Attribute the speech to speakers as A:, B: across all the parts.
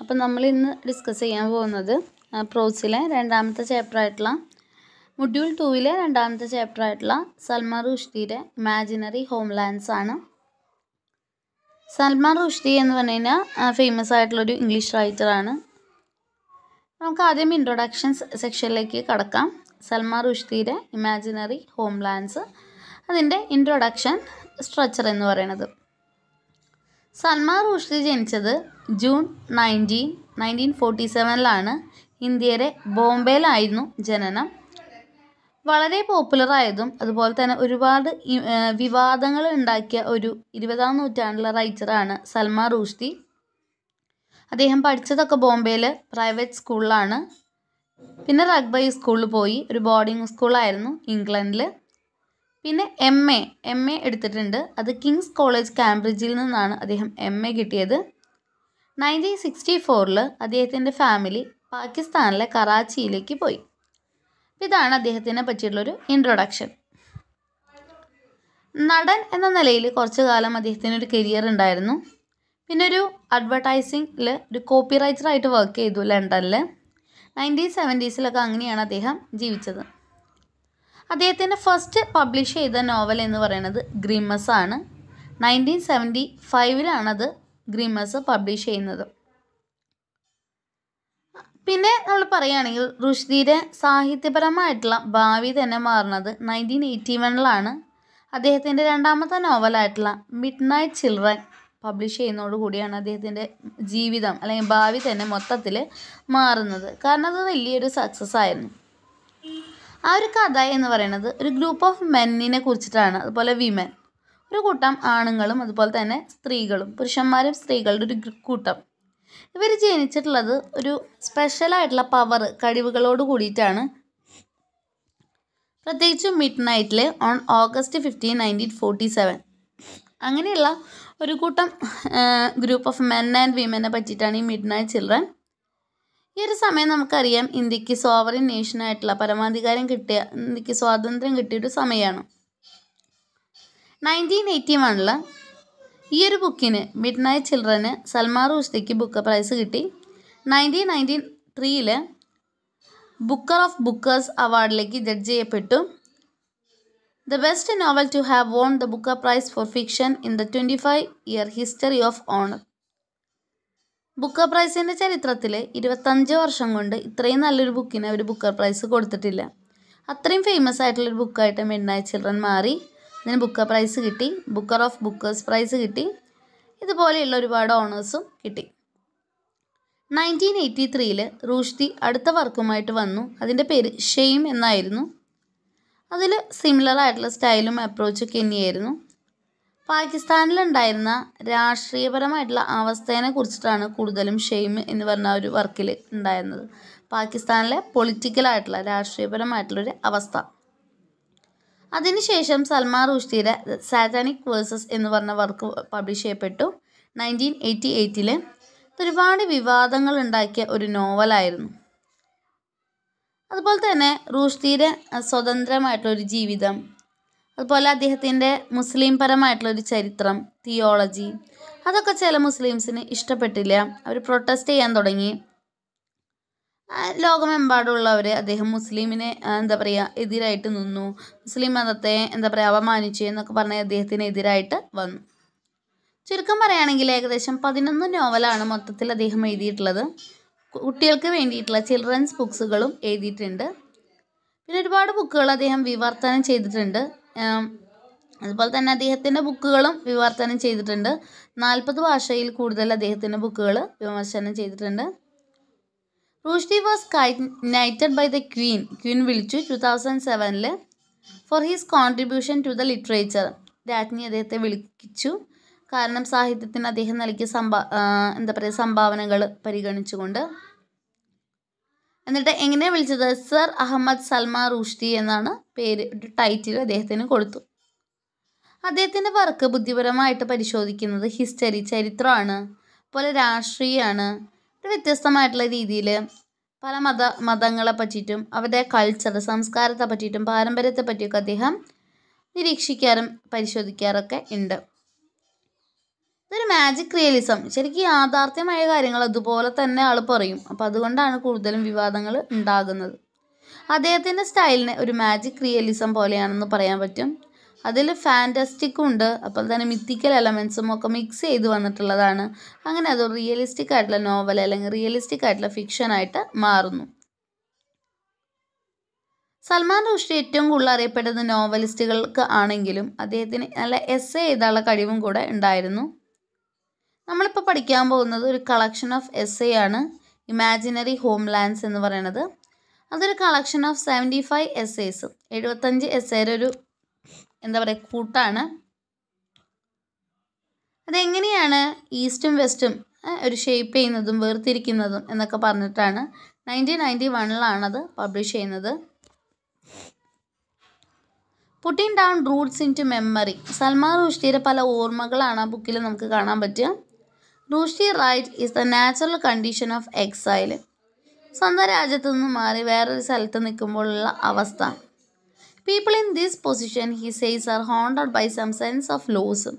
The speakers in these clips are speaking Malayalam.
A: അപ്പോൾ നമ്മൾ ഇന്ന് ഡിസ്കസ് ചെയ്യാൻ പോകുന്നത് പ്രോസിലെ രണ്ടാമത്തെ ചാപ്റ്റർ ആയിട്ടുള്ള മൊഡ്യൂൾ 2-ലെ രണ്ടാമത്തെ ചാപ്റ്റർ ആയിട്ടുള്ള സൽമാൻ റുഷ്ദിയുടെ ഇമാജിനറി ഹോംലാൻഡ്സ് ആണ്. സൽമാൻ റുഷ്ദി എന്ന് പറഞ്ഞു കഴിഞ്ഞാൽ ഫേമസ് ആയിട്ടുള്ളൊരു ഇംഗ്ലീഷ് റൈറ്ററാണ്. നമുക്ക് ആദ്യം ഇൻട്രൊഡക്ഷൻ സെക്ഷനിലേക്ക് കടക്കാം. സൽമാൻ റുഷ്ദിയുടെ ഇമാജിനറി ഹോംലാൻഡ്സ്, അതിൻ്റെ ഇൻട്രൊഡക്ഷൻ സ്ട്രക്ചർ എന്ന് പറയുന്നത്. സൽമാൻ റുഷ്ദി ജനിച്ചത് ജൂൺ 1947 ഇന്ത്യയിലെ ബോംബെയിലായിരുന്നു ജനനം. വളരെ പോപ്പുലറായതും അതുപോലെ തന്നെ ഒരുപാട് വിവാദങ്ങൾ ഉണ്ടാക്കിയ ഒരു 20-ാം നൂറ്റാണ്ടിലെ റൈറ്ററാണ് സൽമാൻ റുഷ്ദി. അദ്ദേഹം പഠിച്ചതൊക്കെ ബോംബെയിൽ പ്രൈവറ്റ് സ്കൂളിലാണ്. പിന്നെ റഗ്ബൈ സ്കൂളിൽ പോയി, ഒരു ബോർഡിംഗ് സ്കൂളായിരുന്നു ഇംഗ്ലണ്ടിൽ. പിന്നെ എം എ എടുത്തിട്ടുണ്ട്. അത് കിങ്സ് കോളേജ് കാംബ്രിഡ്ജിൽ നിന്നാണ് അദ്ദേഹം MA കിട്ടിയത്. 1964 അദ്ദേഹത്തിൻ്റെ ഫാമിലി പാകിസ്ഥാനിലെ കറാച്ചിയിലേക്ക് പോയി. ഇതാണ് അദ്ദേഹത്തിനെ പറ്റിയുള്ളൊരു ഇൻട്രൊഡക്ഷൻ. നടൻ എന്ന നിലയിൽ കുറച്ചു കാലം അദ്ദേഹത്തിനൊരു കരിയർ ഉണ്ടായിരുന്നു. പിന്നെ ഒരു അഡ്വർടൈസിങ്ങിൽ ഒരു കോപ്പി റൈറ്ററായിട്ട് വർക്ക് ചെയ്തു ലണ്ടനിൽ. 1970s അങ്ങനെയാണ് അദ്ദേഹം ജീവിച്ചത്. അദ്ദേഹത്തിൻ്റെ ഫസ്റ്റ് പബ്ലിഷ് ചെയ്ത നോവൽ എന്ന് പറയുന്നത് ഗ്രിമസ് ആണ്. 1975 അത് ഗ്രിമസ് പബ്ലിഷ് ചെയ്യുന്നത്. പിന്നെ നമ്മൾ പറയുകയാണെങ്കിൽ റുഷ്ദിയുടെ സാഹിത്യപരമായിട്ടുള്ള ഭാവി തന്നെ മാറുന്നത് 1981 അദ്ദേഹത്തിൻ്റെ രണ്ടാമത്തെ നോവലായിട്ടുള്ള മിഡ് നൈറ്റ് ചിൽഡ്രൻ പബ്ലിഷ് ചെയ്യുന്നതോടുകൂടിയാണ് അദ്ദേഹത്തിൻ്റെ ജീവിതം അല്ലെങ്കിൽ ഭാവി തന്നെ മൊത്തത്തിൽ മാറുന്നത്. കാരണം അത് വലിയൊരു സക്സസ് ആയിരുന്നു. ആ ഒരു കഥ എന്ന് പറയുന്നത് ഒരു ഗ്രൂപ്പ് ഓഫ് മെന്നിനെ കുറിച്ചിട്ടാണ്. അതുപോലെ വിമൻ, ഒരു കൂട്ടം ആണുങ്ങളും അതുപോലെ തന്നെ സ്ത്രീകളും, പുരുഷന്മാരും സ്ത്രീകളുടെ ഒരു കൂട്ടം. ഇവർ ജനിച്ചിട്ടുള്ളത് ഒരു സ്പെഷ്യലായിട്ടുള്ള പവർ കഴിവുകളോട് കൂടിയിട്ടാണ്. പ്രത്യേകിച്ചും മിഡ് നൈറ്റിൽ ഓൺ ഓഗസ്റ്റ് 15, 1947 അങ്ങനെയുള്ള ഒരു കൂട്ടം ഗ്രൂപ്പ് ഓഫ് മെൻ ആൻഡ് വിമനെ പറ്റിയിട്ടാണ് ഈ മിഡ് നൈറ്റ് ചിൽഡ്രൻ. ഈ ഒരു സമയം നമുക്കറിയാം ഇന്ത്യക്ക് സോവറിൻ നേഷനായിട്ടുള്ള പരമാധികാരം കിട്ടിയ, ഇന്ത്യക്ക് സ്വാതന്ത്ര്യം കിട്ടിയൊരു സമയമാണ്. 1981 ഈ ഒരു ബുക്കിന് മിഡ് നൈറ്റ് ചിൽഡ്രന് സൽമാൻ റുഷ്ദിക്ക് ബുക്കർ പ്രൈസ് കിട്ടി. 1993 ബുക്കർ ഓഫ് ബുക്കേഴ്സ് അവാർഡിലേക്ക് ജഡ്ജ് ചെയ്യപ്പെട്ടു. The best novel to have won the Booker Prize for fiction in the 25-year history of honour. Booker പ്രൈസിൻ്റെ ചരിത്രത്തിൽ 25 വർഷം കൊണ്ട് ഇത്രയും നല്ലൊരു ബുക്കിന് ഒരു ബുക്കർ പ്രൈസ് കൊടുത്തിട്ടില്ല. അത്രയും ഫേമസ് ആയിട്ടുള്ളൊരു ബുക്കായിട്ട് മിഡ് നൈറ്റ് ചിൽഡ്രൻ മാറി. അതിന് ബുക്കർ പ്രൈസ് കിട്ടി, ബുക്കർ ഓഫ് ബുക്കേഴ്സ് പ്രൈസ് കിട്ടി, ഇതുപോലെയുള്ള ഒരുപാട് ഓണേഴ്സും കിട്ടി. 1983 റുഷ്ദി അടുത്ത വർക്കുമായിട്ട് വന്നു. അതിൻ്റെ പേര് ഷെയിം എന്നായിരുന്നു. അതിൽ സിമിലർ ആയിട്ടുള്ള സ്റ്റൈലും അപ്രോച്ചൊക്കെ തന്നെയായിരുന്നു. പാകിസ്ഥാനിലുണ്ടായിരുന്ന രാഷ്ട്രീയപരമായിട്ടുള്ള അവസ്ഥയെ കുറിച്ചിട്ടാണ് കൂടുതലും ഷെയിം എന്ന് പറഞ്ഞ ഒരു വർക്കിൽ ഉണ്ടായിരുന്നത്. പാകിസ്ഥാനിലെ പൊളിറ്റിക്കലായിട്ടുള്ള രാഷ്ട്രീയപരമായിട്ടുള്ളൊരു അവസ്ഥ. അതിനുശേഷം സൽമാൻ റുഷ്ദിയുടെ സാറ്റാനിക് വേഴ്സസ് എന്ന് പറഞ്ഞ വർക്ക് പബ്ലിഷ് ചെയ്യപ്പെട്ടു 1988. ഒരുപാട് വിവാദങ്ങൾ ഉണ്ടാക്കിയ ഒരു നോവലായിരുന്നു. അതുപോലെ തന്നെ റുഷ്ദിയുടെ സ്വതന്ത്രമായിട്ടുള്ളൊരു ജീവിതം, അതുപോലെ അദ്ദേഹത്തിൻ്റെ മുസ്ലിം പരമായിട്ടുള്ളൊരു ചരിത്രം, തിയോളജി, അതൊക്കെ ചില മുസ്ലിംസിന് ഇഷ്ടപ്പെട്ടില്ല. അവർ പ്രൊട്ടസ്റ്റ് ചെയ്യാൻ തുടങ്ങി. ലോകമെമ്പാടുള്ളവർ അദ്ദേഹം മുസ്ലിമിനെ എതിരായിട്ട് നിന്നു, മുസ്ലിം മതത്തെ അപമാനിച്ചു എന്നൊക്കെ പറഞ്ഞ് അദ്ദേഹത്തിനെതിരായിട്ട് വന്നു. ചുരുക്കം പറയുകയാണെങ്കിൽ ഏകദേശം 11 നോവലാണ് മൊത്തത്തിൽ അദ്ദേഹം എഴുതിയിട്ടുള്ളത്. കുട്ടികൾക്ക് വേണ്ടിയിട്ടുള്ള ചിൽഡ്രൻസ് ബുക്സുകളും എഴുതിയിട്ടുണ്ട്. പിന്നെ ഒരുപാട് ബുക്കുകൾ അദ്ദേഹം വിവർത്തനം ചെയ്തിട്ടുണ്ട്. അതുപോലെ തന്നെ അദ്ദേഹത്തിൻ്റെ ബുക്കുകളും വിവർത്തനം ചെയ്തിട്ടുണ്ട്. 40 ഭാഷയിൽ കൂടുതൽ അദ്ദേഹത്തിൻ്റെ ബുക്കുകൾ വിമർശനം ചെയ്തിട്ടുണ്ട്. Rushdie was knighted by the queen വിളിച്ചു 2007 for his contribution to the literature. രാജ്ഞി അദ്ദേഹത്തെ വിളിച്ചു കാരണം സാഹിത്യത്തിന് അദ്ദേഹം നൽകിയ സംഭാവനകൾ പരിഗണിച്ചുകൊണ്ട്. എന്നിട്ട് എങ്ങനെയാണ് വിളിച്ചത്? സർ അഹമ്മദ് സൽമാൻ റുഷ്ദി എന്നാണ് പേര്, ഒരു ടൈറ്റിൽ അദ്ദേഹത്തിന് കൊടുത്തു. അദ്ദേഹത്തിൻ്റെ വർക്ക് ബുദ്ധിപരമായിട്ട് പരിശോധിക്കുന്നത് ഹിസ്റ്ററി, ചരിത്രമാണ്, അതുപോലെ രാഷ്ട്രീയമാണ്. ഒരു വ്യത്യസ്തമായിട്ടുള്ള രീതിയിൽ പല മതങ്ങളെ പറ്റിയിട്ടും അവരുടെ കൾച്ചർ, സംസ്കാരത്തെ പറ്റിയിട്ടും പാരമ്പര്യത്തെ പറ്റിയൊക്കെ അദ്ദേഹം നിരീക്ഷിക്കാറും പരിശോധിക്കാറൊക്കെ ഉണ്ട്. ഇതൊരു മാജിക് റിയലിസം, ശരിക്കും യാഥാർത്ഥ്യമായ കാര്യങ്ങൾ അതുപോലെ തന്നെ ആൾ പറയും. അപ്പോൾ അതുകൊണ്ടാണ് കൂടുതലും വിവാദങ്ങൾ ഉണ്ടാകുന്നത്. അദ്ദേഹത്തിൻ്റെ സ്റ്റൈലിന് ഒരു മാജിക് റിയലിസം പോലെയാണെന്ന് പറയാൻ പറ്റും. അതിൽ ഫാൻറ്റസ്റ്റിക്കും ഉണ്ട്, അപ്പോൾ തന്നെ മിത്തിക്കൽ എലമെൻസും ഒക്കെ മിക്സ് ചെയ്ത് വന്നിട്ടുള്ളതാണ്. അങ്ങനെ അത് റിയലിസ്റ്റിക് ആയിട്ടുള്ള നോവൽ അല്ലെങ്കിൽ റിയലിസ്റ്റിക് ആയിട്ടുള്ള ഫിക്ഷനായിട്ട് മാറുന്നു. സൽമാൻ റുഷ്ഡി ഏറ്റവും കൂടുതൽ അറിയപ്പെട്ടത് നോവലിസ്റ്റുകൾക്ക് ആണെങ്കിലും അദ്ദേഹത്തിന് നല്ല എസ്സേ എഴുതാനുള്ള കഴിവും കൂടെ ഉണ്ടായിരുന്നു. നമ്മളിപ്പോൾ പഠിക്കാൻ പോകുന്നത് ഒരു കളക്ഷൻ ഓഫ് എസ്സേ ആണ്, ഇമാജിനറി ഹോംലാൻഡ്സ് എന്ന് പറയുന്നത്. അതൊരു കളക്ഷൻ ഓഫ് 75 എസ്സേസ്, 75 എസ്സേയുടെ ഒരു കൂട്ടാണ്. അതെങ്ങനെയാണ് ഈസ്റ്റും വെസ്റ്റും ഒരു ഷേപ്പ് ചെയ്യുന്നതും വേർതിരിക്കുന്നതും എന്നൊക്കെ പറഞ്ഞിട്ടാണ് 1991 പബ്ലിഷ് ചെയ്യുന്നത്. Putting down roots in to memory, Salman റുഷ്ഡിയുടെ പല ഓർമ്മകളാണ് ആ ബുക്കിൽ നമുക്ക് കാണാൻ പറ്റുക. Rushdie write is the natural condition of exile, സ്വന്തം രാജ്യത്തു നിന്ന് മാറി വേറൊരു സ്ഥലത്ത് നിൽക്കുമ്പോഴുള്ള അവസ്ഥ. People in this position he says are haunted by some sense of loss.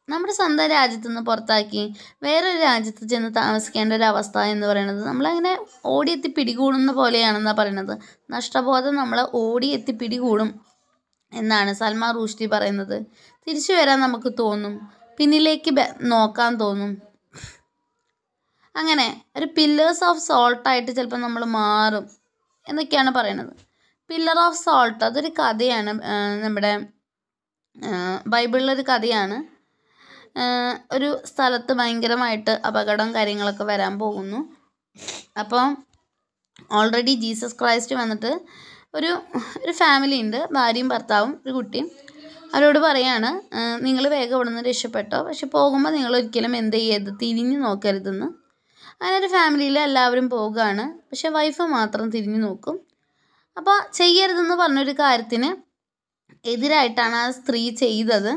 A: നമ്മുടെ സ്വന്തം രാജ്യത്തു നിന്ന് പുറത്താക്കി വേറൊരു രാജ്യത്ത് ചെന്ന് താമസിക്കേണ്ട ഒരു അവസ്ഥ എന്ന് പറയുന്നത് നമ്മളങ്ങനെ ഓടിയെത്തി പിടികൂടുന്ന പോലെയാണെന്നാണ് പറയുന്നത്. നഷ്ടബോധം നമ്മളെ ഓടിയെത്തി പിടികൂടും എന്നാണ് സൽമാൻ റുഷ്ഡി പറയുന്നത്. തിരിച്ചു വരാൻ നമുക്ക് തോന്നും, പിന്നിലേക്ക് നോക്കാൻ തോന്നും. അങ്ങനെ ഒരു പില്ലേഴ്സ് ഓഫ് സോൾട്ടായിട്ട് ചിലപ്പോൾ നമ്മൾ മാറും എന്നൊക്കെയാണ് പറയുന്നത്. പില്ലർ ഓഫ് സോൾട്ട് അതൊരു കഥയാണ്, നമ്മുടെ ബൈബിളിലൊരു കഥയാണ്. ഒരു സ്ഥലത്ത് ഭയങ്കരമായിട്ട് അപകടം കാര്യങ്ങളൊക്കെ വരാൻ പോകുന്നു. അപ്പോൾ ഓൾറെഡി ജീസസ് ക്രൈസ്റ്റ് വന്നിട്ട് ഒരു ഫാമിലി ഉണ്ട്, ഭാര്യയും ഭർത്താവും ഒരു കുട്ടിയും. അവരോട് പറയാണ്, നിങ്ങൾ വേഗം ഇവിടെ നിന്ന് രക്ഷപ്പെട്ടോ, പക്ഷെ പോകുമ്പോൾ നിങ്ങൾ ഒരിക്കലും എന്ത് ചെയ്യരുത്, തിരിഞ്ഞു നോക്കരുതെന്ന്. അങ്ങനെ ഒരു ഫാമിലിയിൽ എല്ലാവരും പോകുകയാണ്, പക്ഷെ വൈഫ് മാത്രം തിരിഞ്ഞു നോക്കും. അപ്പോൾ ചെയ്യരുതെന്ന് പറഞ്ഞൊരു കാര്യത്തിന് എതിരായിട്ടാണ് ആ സ്ത്രീ ചെയ്തത്.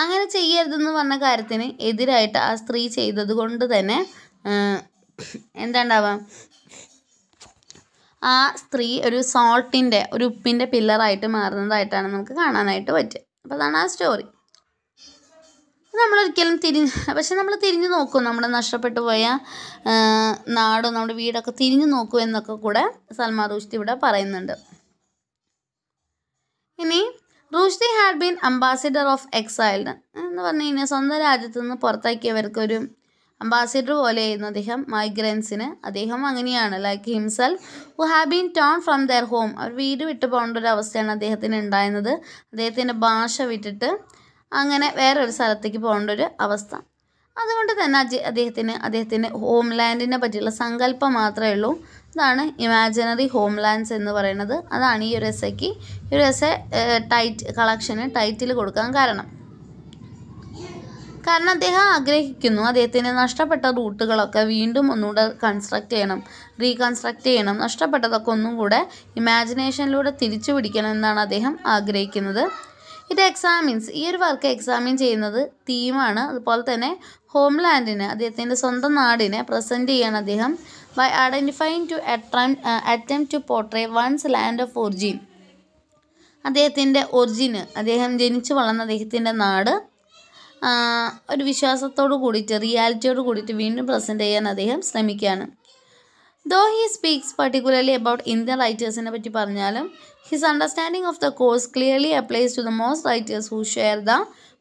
A: അങ്ങനെ ചെയ്യരുതെന്ന് പറഞ്ഞ കാര്യത്തിന് എതിരായിട്ട് ആ സ്ത്രീ ചെയ്തത് കൊണ്ട് തന്നെ എന്താണ്ടാവുക, ആ സ്ത്രീ ഒരു സോൾട്ടിൻ്റെ ഒരു ഉപ്പിൻ്റെ പില്ലറായിട്ട് മാറുന്നതായിട്ടാണ് നമുക്ക് കാണാനായിട്ട് പറ്റുക. അപ്പോൾ അതാണ് ആ സ്റ്റോറി. നമ്മളൊരിക്കലും പക്ഷെ നമ്മൾ തിരിഞ്ഞു നോക്കും, നമ്മുടെ നഷ്ടപ്പെട്ടു പോയ നാടും നമ്മുടെ വീടൊക്കെ തിരിഞ്ഞു നോക്കൂ എന്നൊക്കെ കൂടെ സൽമാൻ റുഷ്ഡി ഇവിടെ പറയുന്നുണ്ട്. ഇനി Rushdie had been ambassador of exiled എന്ന് പറഞ്ഞു കഴിഞ്ഞാൽ സ്വന്തം രാജ്യത്തു നിന്ന് പുറത്താക്കിയവർക്കൊരു അംബാസിഡർ പോലെയായിരുന്നു അദ്ദേഹം മൈഗ്രൻസിന്. അദ്ദേഹം അങ്ങനെയാണ്, like himself who have been torn from their home, അവർ വീട് വിട്ടു പോകേണ്ട ഒരു അവസ്ഥയാണ് അദ്ദേഹത്തിന് ഉണ്ടായിരുന്നത്. അദ്ദേഹത്തിൻ്റെ ഭാഷ വിട്ടിട്ട് അങ്ങനെ വേറൊരു സ്ഥലത്തേക്ക് പോകേണ്ട ഒരു അവസ്ഥ. അതുകൊണ്ട് തന്നെ അദ്ദേഹത്തിന് ഹോംലാൻഡിനെ പറ്റിയുള്ള സങ്കല്പം മാത്രമേ ഉള്ളൂ. ഇതാണ് ഇമാജിനറി ഹോംലാൻഡ്സ് എന്ന് പറയുന്നത്. അതാണ് ഈ ഒരു എസ്സേക്ക് കളക്ഷന് ടൈറ്റിൽ കൊടുക്കാൻ കാരണം അദ്ദേഹം ആഗ്രഹിക്കുന്നു അദ്ദേഹത്തിന് നഷ്ടപ്പെട്ട റൂട്ടുകളൊക്കെ വീണ്ടും ഒന്നുകൂടെ റീകൺസ്ട്രക്റ്റ് ചെയ്യണം, നഷ്ടപ്പെട്ടതൊക്കെ ഒന്നും കൂടെ ഇമാജിനേഷനിലൂടെ തിരിച്ചു പിടിക്കണം എന്നാണ് അദ്ദേഹം ആഗ്രഹിക്കുന്നത്. ഇത് ഈ ഒരു വർക്ക് എക്സാമിൻ ചെയ്യുന്നത് തീമാണ്. അതുപോലെ തന്നെ ഹോംലാൻഡിനെ, അദ്ദേഹത്തിൻ്റെ സ്വന്തം നാടിനെ പ്രസൻറ്റ് ചെയ്യാണ് അദ്ദേഹം by identifying to attempt to portray one's land of origin. അദ്ദേഹത്തിൻ്റെ അദ്ദേഹം ജനിച്ചു വളർന്ന അദ്ദേഹത്തിൻ്റെ നാട് ഒരു വിശ്വാസത്തോടു കൂടിയിട്ട്, റിയാലിറ്റിയോട് കൂടിയിട്ട് വീണ്ടും പ്രസൻറ്റ് ചെയ്യാൻ അദ്ദേഹം ശ്രമിക്കുകയാണ്. Though he speaks particularly about Indian റൈറ്റേഴ്സിനെ പറ്റി പറഞ്ഞാലും his understanding of the course clearly applies to the most writers who share the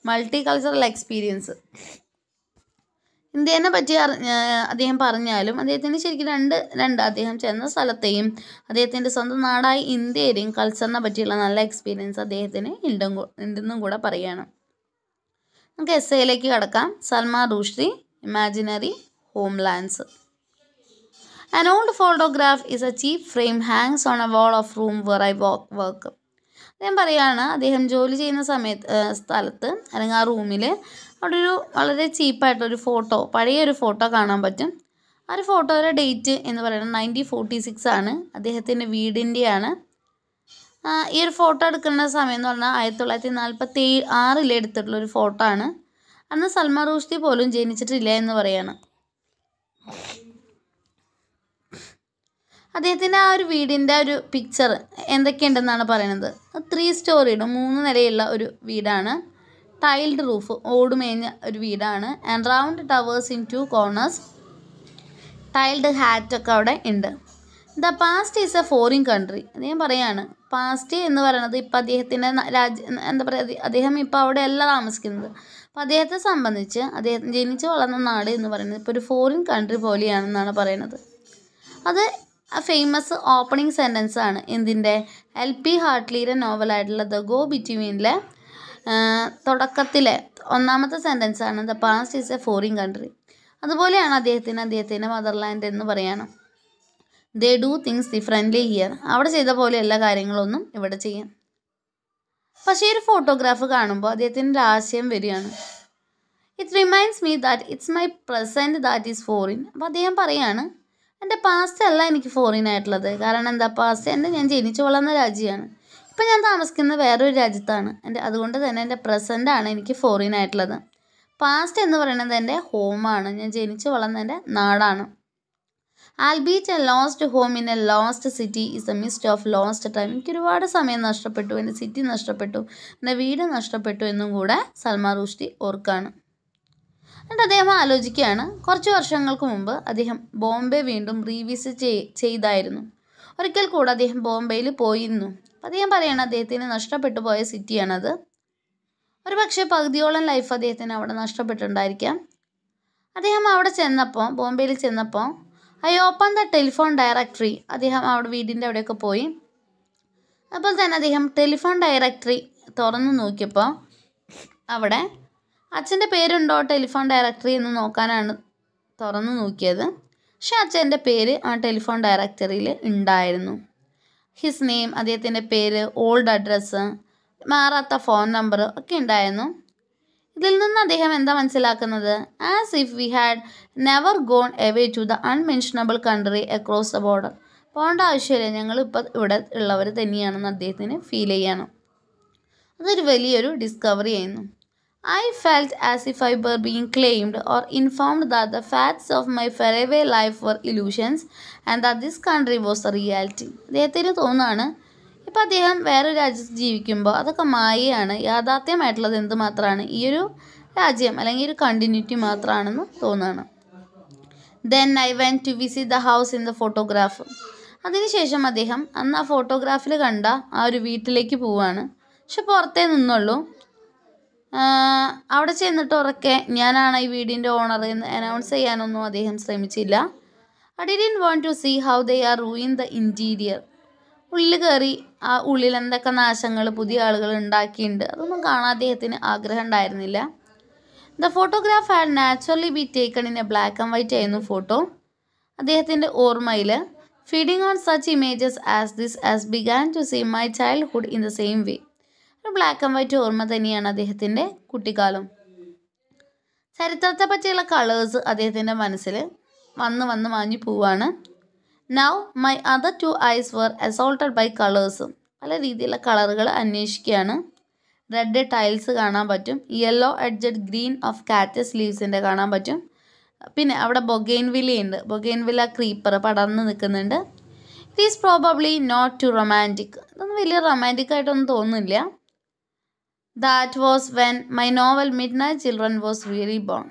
A: multi cultural experience. ഇന്ത്യനെ പറ്റി അദ്ദേഹം പറഞ്ഞാലും അദ്ദേഹത്തിന് ശരിക്കും രണ്ട് അദ്ദേഹം ചെന്ന സ്ഥലത്തെയും അദ്ദേഹത്തിൻ്റെ സ്വന്തം നാടായ ഇന്ത്യയുടെയും കൾച്ചറിനെ പറ്റിയുള്ള നല്ല എക്സ്പീരിയൻസ് അദ്ദേഹത്തിന് ഉണ്ടെന്നും കൂടെ പറയുകയാണ്. നമുക്ക് എസ്സേയിലേക്ക് കടക്കാം. Salman Rushdie, imaginary homelands. An old photograph is a cheap frame hangs on a wall of room where I work. അദ്ദേഹം പറയുകയാണ്, അദ്ദേഹം ജോലി ചെയ്യുന്ന സ്ഥലത്ത് അല്ലെങ്കിൽ ആ റൂമിൽ അവിടെ ഒരു വളരെ ചീപ്പായിട്ടൊരു പഴയൊരു ഫോട്ടോ കാണാൻ പറ്റും. ആ ഒരു ഫോട്ടോയുടെ ഡേറ്റ് എന്ന് പറയുന്നത് 1946 ആണ്. അദ്ദേഹത്തിൻ്റെ വീടിൻ്റെയാണ്. ഈ ഒരു ഫോട്ടോ എടുക്കുന്ന സമയം എന്ന് പറഞ്ഞാൽ 1946 എടുത്തിട്ടുള്ളൊരു ഫോട്ടോ ആണ്. അന്ന് സൽമാൻ റുഷ്ഡി പോലും ജനിച്ചിട്ടില്ല എന്ന് പറയാണ്. അദ്ദേഹത്തിൻ്റെ ആ ഒരു വീടിൻ്റെ ഒരു പിക്ചർ എന്തൊക്കെയുണ്ടെന്നാണ് പറയുന്നത്. 3 സ്റ്റോറിയുടെ 3 നിലയുള്ള ഒരു വീടാണ്. ടൈൽഡ് റൂഫ്, ഓടുമേഞ്ഞ ഒരു വീടാണ്. And round towers in 2 corners, tiled ഹാറ്റൊക്കെ അവിടെ ഉണ്ട്. The past is a foreign country. അദ്ദേഹം പറയാണ് പാസ്റ്റ് എന്ന് പറയുന്നത് ഇപ്പോൾ അദ്ദേഹത്തിൻ്റെ എന്താ പറയുക, അദ്ദേഹം ഇപ്പോൾ അവിടെ അല്ല താമസിക്കുന്നത്. അപ്പോൾ അദ്ദേഹത്തെ സംബന്ധിച്ച് അദ്ദേഹം ജനിച്ചു വളർന്ന നാട് എന്ന് പറയുന്നത് ഇപ്പോൾ ഒരു ഫോറിൻ കൺട്രി പോലെയാണെന്നാണ് പറയുന്നത്. അത് ഫേമസ് ഓപ്പണിംഗ് സെൻറ്റൻസ് ആണ് എന്തിൻ്റെ, LP ഹാർട്ട്ലിയുടെ നോവലായിട്ടുള്ള ദ ഗോ ബിറ്റ്വീനിലെ തുടക്കത്തിലെ ഒന്നാമത്തെ സെൻറ്റൻസ് ആണ് the past is a foreign country. അതുപോലെയാണ് അദ്ദേഹത്തിൻ്റെ മദർലാൻഡ് എന്ന് പറയണം. They do things differently here. അവിടെ ചെയ്ത പോലെ എല്ലാ കാര്യങ്ങളൊന്നും ഇവിടെ ചെയ്യാം. പക്ഷേ ഒരു ഫോട്ടോഗ്രാഫ് കാണുമ്പോൾ അദ്ദേഹത്തിൻ്റെ ആശയം വരികയാണ്. It reminds me that it's my present that is foreign. അപ്പോൾ അദ്ദേഹം പറയാണ് എൻ്റെ പാസ്റ്റ് അല്ല എനിക്ക് ഫോറിൻ ആയിട്ടുള്ളത്. കാരണം എന്താ, പാസ്റ്റ് ഞാൻ ജനിച്ചു വളർന്ന രാജ്യമാണ്. ഇപ്പം ഞാൻ താമസിക്കുന്നത് വേറൊരു രാജ്യത്താണ്. അതുകൊണ്ട് തന്നെ എൻ്റെ പ്രസൻ്റാണ് എനിക്ക് ഫോറിൻ ആയിട്ടുള്ളത്. പാസ്റ്റ് എന്ന് പറയുന്നത് എൻ്റെ ഹോമാണ്, ഞാൻ ജനിച്ചു വളർന്ന എൻ്റെ നാടാണ്. Albeit a lost home in a lost city is a mist of lost time. എനിക്ക് ഒരുപാട് സമയം നഷ്ടപ്പെട്ടു, എൻ്റെ സിറ്റി നഷ്ടപ്പെട്ടു, എൻ്റെ വീട് നഷ്ടപ്പെട്ടു എന്നും കൂടെ സൽമാൻ റുഷ്ദി ഓർക്കാണ്. എന്നിട്ട് അദ്ദേഹം ആലോചിക്കുകയാണ്, കുറച്ച് വർഷങ്ങൾക്ക് മുമ്പ് അദ്ദേഹം ബോംബെ വീണ്ടും റീവിസിറ്റ് ചെയ്തായിരുന്നു. ഒരിക്കൽ കൂടെ അദ്ദേഹം ബോംബെയിൽ പോയിരുന്നു. അദ്ദേഹം പറയുകയാണ് അദ്ദേഹത്തിന് നഷ്ടപ്പെട്ടു പോയ സിറ്റിയാണത്. ഒരു പക്ഷേ പകുതിയോളം ലൈഫ് അദ്ദേഹത്തിന് അവിടെ നഷ്ടപ്പെട്ടിട്ടുണ്ടായിരിക്കാം. അദ്ദേഹം അവിടെ ചെന്നപ്പോൾ, ബോംബെയിൽ ചെന്നപ്പോൾ I open the telephone directory. അദ്ദേഹം അവിടെ വീടിൻ്റെ അവിടെയൊക്കെ പോയി. അപ്പോൾ തന്നെ അദ്ദേഹം ടെലിഫോൺ ഡയറക്ടറി തുറന്നു നോക്കിയപ്പോൾ അവിടെ അച്ഛൻ്റെ പേരുണ്ടോ ടെലിഫോൺ ഡയറക്ടറി എന്ന് നോക്കാനാണ് തുറന്നു നോക്കിയത്. പക്ഷേ അച്ഛൻ്റെ പേര് ആ ടെലിഫോൺ ഡയറക്ടറിയിൽ ഉണ്ടായിരുന്നു. ഹിസ് നെയിം, അദ്ദേഹത്തിൻ്റെ പേര്, ഓൾഡ് അഡ്രസ്സ്, മാറാത്ത ഫോൺ നമ്പർ ഒക്കെ ഉണ്ടായിരുന്നു. ഇതിൽ നിന്ന് അദ്ദേഹം എന്താ മനസ്സിലാക്കുന്നത്, as if we had never gone away to the unmentionable country across the border. പോകേണ്ട ആവശ്യമില്ല, ഞങ്ങളിപ്പോൾ ഇവിടെ ഉള്ളവർ തന്നെയാണെന്ന് അദ്ദേഹത്തിന് ഫീൽ ചെയ്യണം. അതൊരു വലിയൊരു ഡിസ്കവറി ആയിരുന്നു. I felt as if I were being claimed or informed that the facts of my faraway life were illusions and that this country was a reality. അദ്ദേഹത്തിന് തോന്നുകയാണ് ഇപ്പോൾ അദ്ദേഹം വേറെ രാജ്യത്ത് ജീവിക്കുമ്പോൾ അതൊക്കെ മായയാണ്, യാഥാർത്ഥ്യമായിട്ടുള്ളത് എന്ത് മാത്രമാണ്, ഈ ഒരു രാജ്യം അല്ലെങ്കിൽ ഒരു കണ്ടിന്യൂറ്റി മാത്രമാണെന്ന് തോന്നുകയാണ്. Then I went to visit the house in the photograph. അതിനുശേഷം അദ്ദേഹം അന്ന് ആ ഫോട്ടോഗ്രാഫിൽ കണ്ട ആ ഒരു വീട്ടിലേക്ക് പോവുകയാണ്. പക്ഷെ പുറത്തേ നിന്നുള്ളൂ. അവിടെ ചെന്നിട്ട് ഉറക്കെ ഞാനാണ് ഈ വീടിൻ്റെ ഓണർ എന്ന് അനൗൺസ് ചെയ്യാനൊന്നും അദ്ദേഹം ശ്രമിച്ചില്ല. I didn't want to see how they are ruined the interior. ഉള്ളിൽ കയറി ആ ഉള്ളിൽ എന്തൊക്കെ നാശങ്ങൾ പുതിയ ആളുകൾ ഉണ്ടാക്കിയിട്ടുണ്ട് അതൊന്നും കാണാൻ അദ്ദേഹത്തിന് ആഗ്രഹം ഉണ്ടായിരുന്നില്ല. The photograph had naturally be taken in a black and white ആയിരുന്നു ഫോട്ടോ. അദ്ദേഹത്തിൻ്റെ ഓർമ്മയിൽ feeding on such images as this as began to see my childhood in the same way. ഒരു ബ്ലാക്ക് ആൻഡ് വൈറ്റ് ഓർമ്മ തന്നെയാണ് അദ്ദേഹത്തിൻ്റെ കുട്ടിക്കാലം. ചരിത്രത്തെ പറ്റിയുള്ള കളേഴ്സ് അദ്ദേഹത്തിൻ്റെ മനസ്സിൽ വന്ന് മാഞ്ഞു പോവാണ്. Now my other 2 eyes were assaulted by colours. പല രീതിയിലുള്ള കളറുകൾ അന്വേഷിക്കുകയാണ്. റെഡ് ടൈൽസ് കാണാൻ പറ്റും, yellow edged green of cactus ലീവ്സിൻ്റെ കാണാൻ പറ്റും. പിന്നെ അവിടെ ബൊഗെയിൻവില്ല ബൊഗെയിൻവില്ല ക്രീപ്പർ പടർന്ന് നിൽക്കുന്നുണ്ട്. It is probably not too romantic. ഇതൊന്നും വലിയ റൊമാൻറ്റിക് ആയിട്ടൊന്നും തോന്നുന്നില്ല. That was when my novel Midnight Children was really born.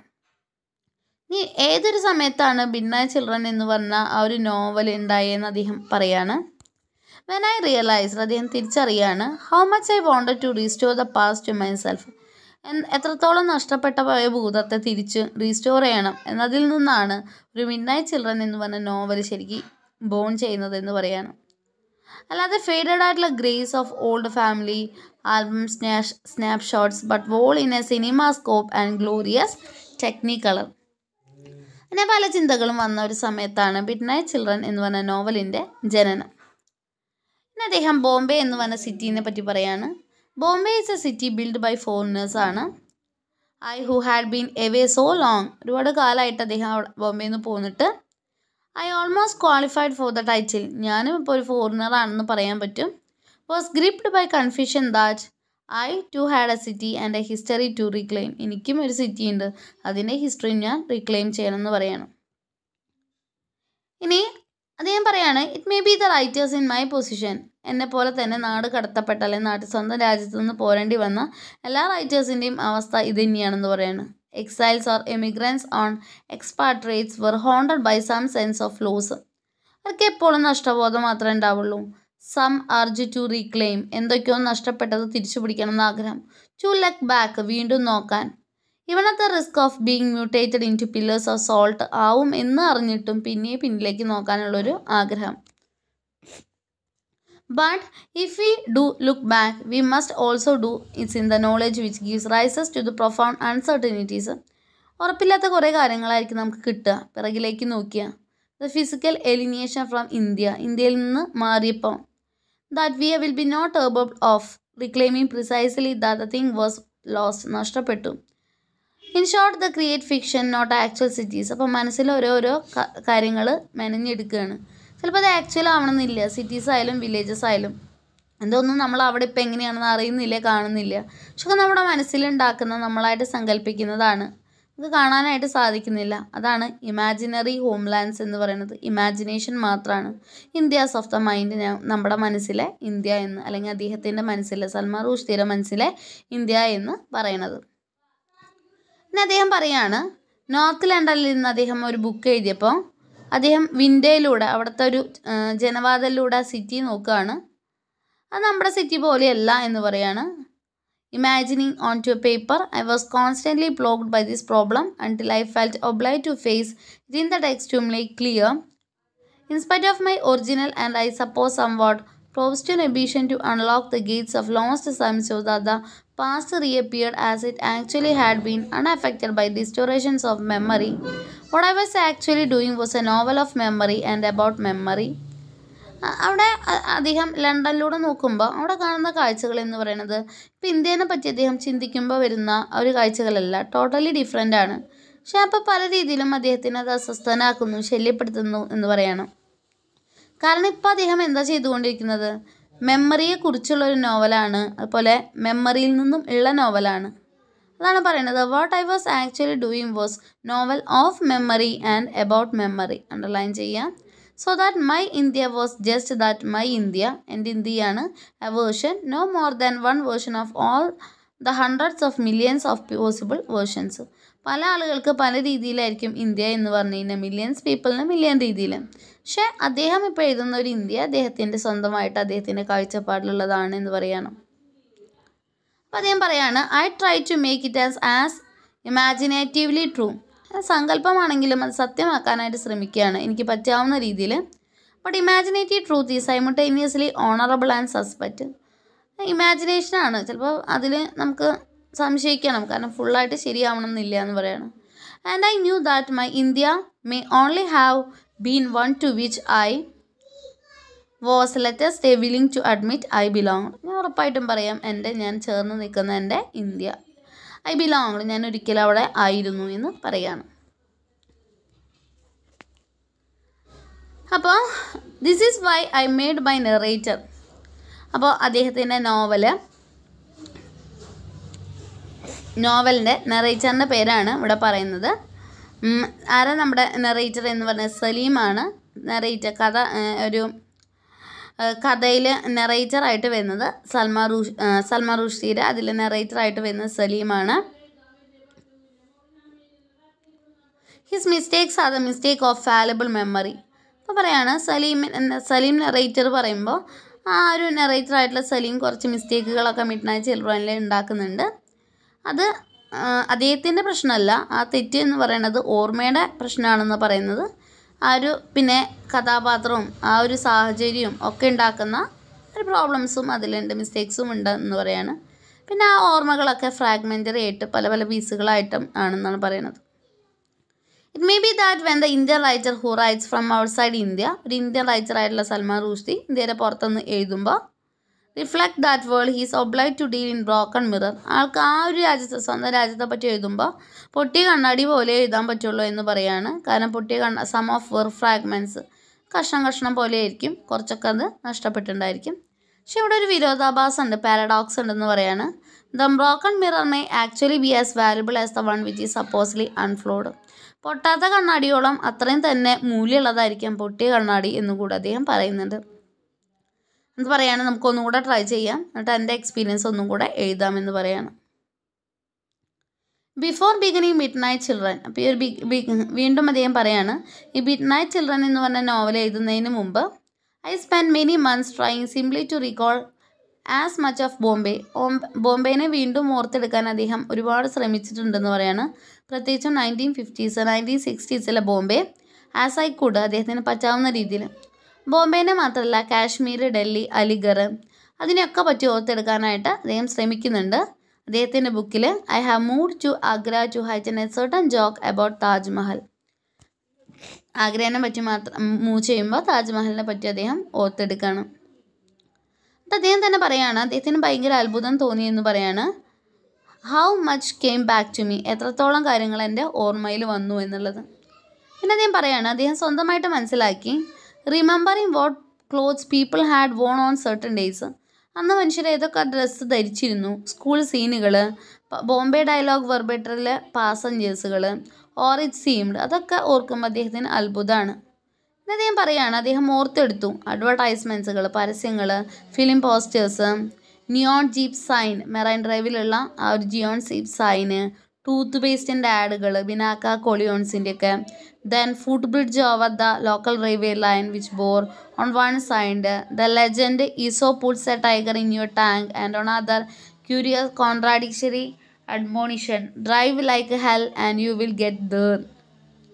A: ഇനി ഏതൊരു സമയത്താണ് മിഡ്നൈറ്റ് ചിൽഡ്രൻ എന്ന് പറഞ്ഞ ആ ഒരു നോവൽ ഉണ്ടായെന്ന് അദ്ദേഹം പറയാണ്. വെൻ ഐ റിയലൈസ്ഡ്, അദ്ദേഹം തിരിച്ചറിയാണ്, how much I wanted to restore the past to myself. എത്രത്തോളം നഷ്ടപ്പെട്ട പോയ ഭൂതത്തെ തിരിച്ച് റീസ്റ്റോർ ചെയ്യണം എന്നതിൽ നിന്നാണ് ഒരു മിഡ്നൈറ്റ് ചിൽഡ്രൻ എന്ന് പറഞ്ഞ നോവൽ ശരിക്കും ബോൺ ചെയ്യുന്നത് എന്ന് പറയാണ്. അല്ലാതെ ഫെയ്ഡഡ് ആയിട്ടുള്ള greys of old family album snapshots but whole in a cinema scope and glorious Technicolor. അങ്ങനെ പല ചിന്തകളും വന്ന ഒരു സമയത്താണ് മിഡ്നൈറ്റ് ചിൽഡ്രൻ എന്ന് പറഞ്ഞ നോവലിൻ്റെ ജനനം. പിന്നെ അദ്ദേഹം ബോംബെ എന്ന് പറഞ്ഞ സിറ്റീനെ പറ്റി പറയാണ്. Bombay is a city built by foreigners ആണ്. I who had been away so long. ഒരുപാട് കാലമായിട്ട് അദ്ദേഹം ബോംബെയിൽ നിന്ന് പോന്നിട്ട് I almost qualified for the title. ഞാനും ഇപ്പോൾ ഒരു ഫോറിനർ ആണെന്ന് പറയാൻ പറ്റും. Was gripped by confusion that I too had a city and a history to reclaim. എനിക്കും ഒരു സിറ്റി ഉണ്ട്, അതിൻ്റെ ഹിസ്റ്ററി ഞാൻ റീക്ലെയിം ചെയ്യണമെന്ന് പറയണം. ഇനി അദ്ദേഹം പറയാണ്, it may B the writers in my position, എന്നെ പോലെ തന്നെ നാട് കടത്തപ്പെട്ട അല്ലെങ്കിൽ നാട്ടിൽ സ്വന്തം രാജ്യത്ത് നിന്ന് പോരേണ്ടി വന്ന എല്ലാ റൈറ്റേഴ്സിൻ്റെയും അവസ്ഥ ഇത് തന്നെയാണെന്ന് പറയാണ്. Exiles or emigrants or expatriates were haunted by some sense of loss. അവർക്ക് എപ്പോഴും നഷ്ടബോധം മാത്രമേ ഉണ്ടാവുള്ളൂ. സം അർജ് ടു റീക്ലെയിം, എന്തൊക്കെയോ നഷ്ടപ്പെട്ടത് തിരിച്ചു പിടിക്കണം എന്ന് ആഗ്രഹം. ടു ലുക്ക് ബാക്ക്, വീണ്ടും നോക്കാൻ. Even at the risk of being mutated in to pillars of salt, ആവും എന്ന് അറിഞ്ഞിട്ടും പിന്നിലേക്ക് നോക്കാനുള്ളൊരു ആഗ്രഹം. But if we do look back, we must also do it in the knowledge which gives rises to the profound uncertainties. ഉറപ്പില്ലാത്ത കുറേ കാര്യങ്ങളായിരിക്കും നമുക്ക് കിട്ടുക പിറകിലേക്ക് നോക്കിയാൽ. ദ ഫിസിക്കൽ എലിനിയേഷൻ ഫ്രം ഇന്ത്യയിൽ നിന്ന് മാറിയപ്പോൾ that we will be not able of reclaiming precisely that the thing was lost, നഷ്ടപ്പെട്ടു. In short the create fiction not actual cities. അപ്പോൾ മനസ്സിൽ ഓരോരോ കാര്യങ്ങൾ മെനഞ്ഞെടുക്കുകയാണ്. ചിലപ്പോൾ അത് ആക്ച്വൽ ആവണമെന്നില്ല, സിറ്റീസ് ആയാലും വില്ലേജസ് ആയാലും. ഇതൊന്നും നമ്മൾ അവിടെ ഇപ്പം എങ്ങനെയാണെന്ന് അറിയുന്നില്ല, കാണുന്നില്ല. പക്ഷെ നമ്മുടെ മനസ്സിലുണ്ടാക്കുന്ന, നമ്മളായിട്ട് സങ്കല്പിക്കുന്നതാണ്. ഇത് കാണാനായിട്ട് സാധിക്കുന്നില്ല. അതാണ് ഇമാജിനറി ഹോംലാൻഡ്സ് എന്ന് പറയുന്നത്. ഇമാജിനേഷൻ മാത്രമാണ്. ഇന്ത്യാസ് ഓഫ് ദ മൈൻഡ്, നമ്മുടെ മനസ്സിലെ ഇന്ത്യ എന്ന്, അല്ലെങ്കിൽ അദ്ദേഹത്തിൻ്റെ മനസ്സിലെ, സൽമാൻ റുഷ്ദിയുടെ മനസ്സിലെ ഇന്ത്യ എന്ന് പറയുന്നത്. പിന്നെ അദ്ദേഹം പറയാണ്, നോർത്ത് ലണ്ടനിൽ നിന്ന് അദ്ദേഹം ഒരു ബുക്ക് എഴുതിയപ്പോൾ അദ്ദേഹം വിൻഡോയിലൂടെ, അവിടുത്തെ ഒരു ജനവാതിലൂടെ സിറ്റി നോക്കുകയാണ്. അത് നമ്മുടെ സിറ്റി പോലെയല്ല എന്ന് പറയാണ്. Imagining on to a paper, I was constantly plagued by this problem until I felt obliged to face it in the text to make clear. In spite of my original and I suppose somewhat Provision ambition to unlock the gates of lost time so that the past reappeared as it actually had been, unaffected by distortions of memory. What I was actually doing was a novel of memory and about memory. അവിടെ അദ്ദേഹം ലണ്ടനിലൂടെ നോക്കുമ്പോൾ അവിടെ കാണുന്ന കാഴ്ചകൾ എന്ന് പറയുന്നത് ഇപ്പം ഇന്ത്യനെ പറ്റി അദ്ദേഹം ചിന്തിക്കുമ്പോൾ വരുന്ന ഒരു കാഴ്ചകളല്ല, ടോട്ടലി ഡിഫറെൻ്റ് ആണ്. പക്ഷേ അപ്പോൾ പല രീതിയിലും അദ്ദേഹത്തിനെ അത് അസ്വസ്ഥനാക്കുന്നു, ശല്യപ്പെടുത്തുന്നു എന്ന് പറയണം. കാരണം ഇപ്പോൾ അദ്ദേഹം എന്താ ചെയ്തുകൊണ്ടിരിക്കുന്നത്, മെമ്മറിയെക്കുറിച്ചുള്ളൊരു നോവലാണ്, അതുപോലെ മെമ്മറിയിൽ നിന്നും ഉള്ള നോവലാണ്. അതാണ് പറയുന്നത്. What I was actually doing was novel of memory and about memory. Underline ചെയ്യാം. So that my India was just that my India, എൻ്റെ ഇന്ത്യയാണ് a version, no more than one version of all the hundreds of millions of possible versions. പല ആളുകൾക്ക് പല രീതിയിലായിരിക്കും ഇന്ത്യ എന്ന് പറഞ്ഞു കഴിഞ്ഞാൽ, മില്യൺസ് പീപ്പിളിന് മില്യൺ രീതിയിൽ. പക്ഷേ അദ്ദേഹം ഇപ്പോൾ എഴുതുന്ന ഒരു ഇന്ത്യ അദ്ദേഹത്തിൻ്റെ സ്വന്തമായിട്ട് അദ്ദേഹത്തിൻ്റെ കാഴ്ചപ്പാടിലുള്ളതാണ് എന്ന് പറയണം. അപ്പോൾ അദ്ദേഹം പറയാണ്, I try to make it as imaginatively true. സങ്കല്പമാണെങ്കിലും അത് സത്യമാക്കാനായിട്ട് ശ്രമിക്കുകയാണ് എനിക്ക് പറ്റാവുന്ന രീതിയിൽ. But imaginative truth is simultaneously honourable and suspect. ഇമാജിനേഷനാണ്, ചിലപ്പോൾ അതിൽ നമുക്ക് സംശയിക്കണം, കാരണം ഫുള്ളായിട്ട് ശരിയാവണം എന്നില്ല എന്ന് പറയണം. And I knew that my India may only have been one to which I was let stay willing to admit I belong. ഞാൻ ഉറപ്പായിട്ടും പറയാം, ഞാൻ ചേർന്ന് നിൽക്കുന്ന എൻ്റെ ഇന്ത്യ, ഐ ബിലോങ്, ഞാൻ ഒരിക്കലും അവിടെ ആയിരുന്നു എന്ന് പറയാണ്. അപ്പോൾ this is why I made my narrator. അപ്പോൾ അദ്ദേഹത്തിൻ്റെ നോവലിൻ്റെ നെറേറ്ററിൻ്റെ പേരാണ് ഇവിടെ പറയുന്നത്. ആരാ നമ്മുടെ നെറേറ്റർ എന്ന് പറഞ്ഞാൽ സലീമാണ്. നെറേറ്റർ ഒരു കഥയിൽ നെറേറ്ററായിട്ട് വരുന്നത് സൽമാൻ റുഷ്ദിയുടെ, അതിൽ നെറേറ്ററായിട്ട് വരുന്നത് സലീമാണ്. His mistakes are the mistake of fallible memory. അപ്പോൾ പറയാണ് സലീം നെറേറ്റർ പറയുമ്പോൾ ആ ഒരു നെറേറ്ററായിട്ടുള്ള സലീം കുറച്ച് മിസ്റ്റേക്കുകളൊക്കെ മിഡ്നൈറ്റ് ചിൽഡ്രനിൽ ഉണ്ടാക്കുന്നുണ്ട്. അത് അദ്ദേഹത്തിൻ്റെ പ്രശ്നമല്ല, ആ തെറ്റ് എന്ന് പറയുന്നത് ഓർമ്മയുടെ പ്രശ്നമാണെന്ന് പറയുന്നത്. ആ ഒരു പിന്നെ കഥാപാത്രവും ആ ഒരു സാഹചര്യവും ഒക്കെ ഉണ്ടാക്കുന്ന ഒരു പ്രോബ്ലംസും അതിലുണ്ട്, മിസ്റ്റേക്സും ഉണ്ട് എന്ന് പറയാണ്. പിന്നെ ആ ഓർമ്മകളൊക്കെ ഫ്രാഗ്മെൻ്ററി ആയിട്ട് പല പല പീസുകളായിട്ടും ആണെന്നാണ് പറയുന്നത്. It may be that when the Indian writer who writes from outside India, ഒരു ഇന്ത്യൻ റൈറ്ററായിട്ടുള്ള സൽമാൻ റുഷ്ദി ഇന്ത്യയുടെ പുറത്തുനിന്ന് എഴുതുമ്പോൾ reflect that world he's obliged to deal in broken mirror. ആൾക്ക് ആ ഒരു രാജ്യത്തെ, സ്വന്തം രാജ്യത്തെ പറ്റി എഴുതുമ്പോൾ പൊട്ടിയ കണ്ണാടി പോലെ എഴുതാൻ പറ്റുള്ളൂ എന്ന് പറയാണ്. കാരണം പൊട്ടിയ സം ഓഫ് വെർ ഫ്രാഗ്മെൻറ്റ്സ്, കഷ്ണം പോലെ ആയിരിക്കും, കുറച്ചൊക്കെ അത് നഷ്ടപ്പെട്ടിട്ടുണ്ടായിരിക്കും. പക്ഷെ ഇവിടെ ഒരു വിരോധാഭാസം ഉണ്ട്, പാരഡോക്സ് ഉണ്ടെന്ന് പറയാണ്. The broken mirror may actually be as valuable as the one which is supposedly unflawed. പൊട്ടാത്ത കണ്ണാടിയോളം അത്രയും തന്നെ മൂല്യമുള്ളതായിരിക്കാം പൊട്ടിയ കണ്ണാടി എന്നും കൂടെ അദ്ദേഹം പറയുന്നുണ്ട്. എന്ന് പറയാണ്, നമുക്കൊന്നും കൂടെ ട്രൈ ചെയ്യാം, എന്നിട്ട് എൻ്റെ എക്സ്പീരിയൻസ് ഒന്നും കൂടെ എഴുതാമെന്ന് പറയാണ്. Before beginning mid night children. അപ്പോൾ ഈ ഒരു വീണ്ടും അദ്ദേഹം പറയാണ്, ഈ മിഡ് നൈറ്റ് ചിൽഡ്രൻ എന്ന് പറഞ്ഞ നോവൽ എഴുതുന്നതിന് മുമ്പ് I spend many months trying simply to recall as much of Bombay. ബോംബെനെ വീണ്ടും ഓർത്തെടുക്കാൻ അദ്ദേഹം ഒരുപാട് ശ്രമിച്ചിട്ടുണ്ടെന്ന് പറയാണ്. പ്രത്യേകിച്ചും 1950s 1960s Bombay as I could, അദ്ദേഹത്തിന് പറ്റാവുന്ന രീതിയിൽ. ബോംബെനെ മാത്രമല്ല കാശ്മീർ, ഡൽഹി, അലിഗർ അതിനെയൊക്കെ പറ്റി ഓർത്തെടുക്കാനായിട്ട് അദ്ദേഹം ശ്രമിക്കുന്നുണ്ട്. അദ്ദേഹത്തിൻ്റെ ബുക്കിൽ I have moved to Agra to heighten A certain joke about Taj Mahal. ആഗ്രേനെ പറ്റി മാത്രം മൂവ് ചെയ്യുമ്പോൾ താജ്മഹലിനെ പറ്റി അദ്ദേഹം ഓർത്തെടുക്കുകയാണ്. അദ്ദേഹം തന്നെ പറയാണ്, അദ്ദേഹത്തിന് ഭയങ്കര അത്ഭുതം തോന്നിയെന്ന് പറയാണ്. How much came back to me, എത്രത്തോളം കാര്യങ്ങൾ എൻ്റെ ഓർമ്മയിൽ വന്നു എന്നുള്ളത്. പിന്നെ അദ്ദേഹം പറയാണ്, അദ്ദേഹം സ്വന്തമായിട്ട് മനസ്സിലാക്കി remembering what clothes people had worn on certain days. അന്ന് മനുഷ്യർ ഏതൊക്കെ ഡ്രസ്സ് ധരിച്ചിരുന്നു, സ്കൂൾ സീനുകൾ, ബോംബെ ഡയലോഗ് വെർബേറ്ററിലെ പാസഞ്ചേഴ്സുകൾ, ഓർ ഇറ്റ് സീംഡ്, അതൊക്കെ ഓർക്കുമ്പോൾ അദ്ദേഹത്തിന് അത്ഭുതമാണ്. പിന്നെ അദ്ദേഹം പറയുകയാണ്, അദ്ദേഹം ഓർത്തെടുത്തു അഡ്വർടൈസ്മെൻറ്റ്സുകൾ, പരസ്യങ്ങൾ, film posters, neon jeep sign, marine ഡ്രൈവിലുള്ള ആ ഒരു ജിയോൺ ജീപ്പ് സൈന്, ടൂത്ത് പേസ്റ്റിൻ്റെ ആഡുകൾ, ബിനാക്ക കൊളിയോൺസിൻ്റെയൊക്കെ, then foot bridge over the local railway line which bore on one side the legend Esso puts a tiger in your tank and on other curious contradictory admonition drive like hell and you will get there.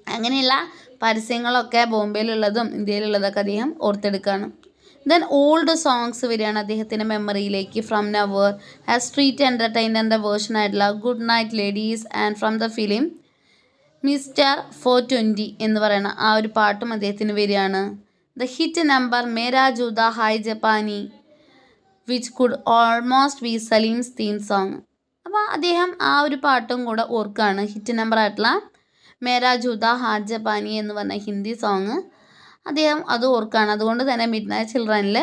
A: അങ്ങനെയുള്ള പരസ്യങ്ങളൊക്കെ ബോംബെയിലുള്ളതും ഇന്ത്യയിലുള്ളതൊക്കെ അദ്ദേഹം ഓർത്തെടുക്കുകയാണ്. ദെൻ ഓൾഡ് സോങ്സ് വരികയാണ് അദ്ദേഹത്തിൻ്റെ മെമ്മറിയിലേക്ക്. ഫ്രം നവർ ആ സ്ട്രീറ്റ് എൻ്റർടൈനറിൻ്റെ വേർഷൻ ആയിട്ടുള്ള good night ladies and from the film mister 420 എന്ന് പറയുന്ന ആ ഒരു പാട്ടും അദ്ദേഹത്തിന് വരികയാണ്. The hit number Mera Joota Hai Japani which could almost be Saleem's theme song. അപ്പോൾ അദ്ദേഹം ആ ഒരു പാട്ടും കൂടെ ഓർക്കുകയാണ്. ഹിറ്റ് നമ്പർ ആയിട്ടുള്ള മേരാ ജൂത ഹായ് ജപ്പാനി എന്ന് പറഞ്ഞ ഹിന്ദി സോങ് അദ്ദേഹം അത് ഓർക്കുകയാണ്. അതുകൊണ്ട് തന്നെ മിഡ് നൈറ്റ് ചിൽഡ്രനിൽ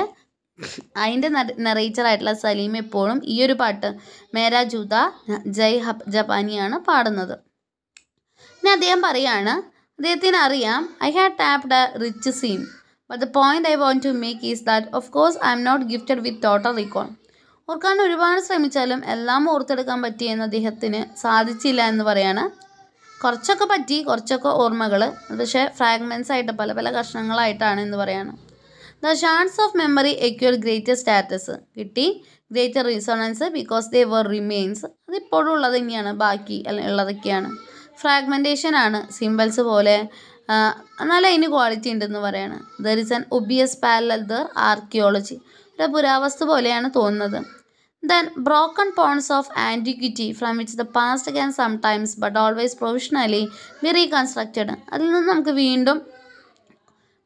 A: അതിൻ്റെ നെറേറ്ററായിട്ടുള്ള സലീം എപ്പോഴും ഈ ഒരു പാട്ട് മേരാ ജൂത ജയ് ജപ്പാനിയാണ് പാടുന്നത്. പിന്നെ അദ്ദേഹം പറയുകയാണ്, അദ്ദേഹത്തിന് അറിയാം I had tapped a rich scene but the point I want to make is that of course I am not gifted with total recall. ഓർക്കാൻ ഒരുപാട് ശ്രമിച്ചാലും എല്ലാം ഓർത്തെടുക്കാൻ പറ്റിയെന്ന് അദ്ദേഹത്തിന് സാധിച്ചില്ല എന്ന് പറയാണ്. കുറച്ചൊക്കെ പറ്റി, കുറച്ചൊക്കെ ഓർമ്മകൾ, പക്ഷേ ഫ്രാഗ്മെൻറ്റ്സ് ആയിട്ട് പല പല കഷ്ണങ്ങളായിട്ടാണ് എന്ന് പറയാണ്. The shards of memory acquire greater status, കിട്ടി greater resonance because they were remains. അതിപ്പോഴും ഉള്ളത് തന്നെയാണ്, ബാക്കി ഉള്ളതൊക്കെയാണ്. ഫ്രാഗ്മെൻറ്റേഷൻ ആണ്, സിമ്പിൾസ് പോലെ, നല്ല അതിന് ക്വാളിറ്റി ഉണ്ടെന്ന് പറയാണ്. There is an ഒബിയസ് parallel there archaeology, ഒരു പുരാവസ്തു പോലെയാണ് തോന്നുന്നത്. Then broken ponds of antiquity from which the past can sometimes but always provisionally be reconstructed. അതിൽ നിന്ന് നമുക്ക് വീണ്ടും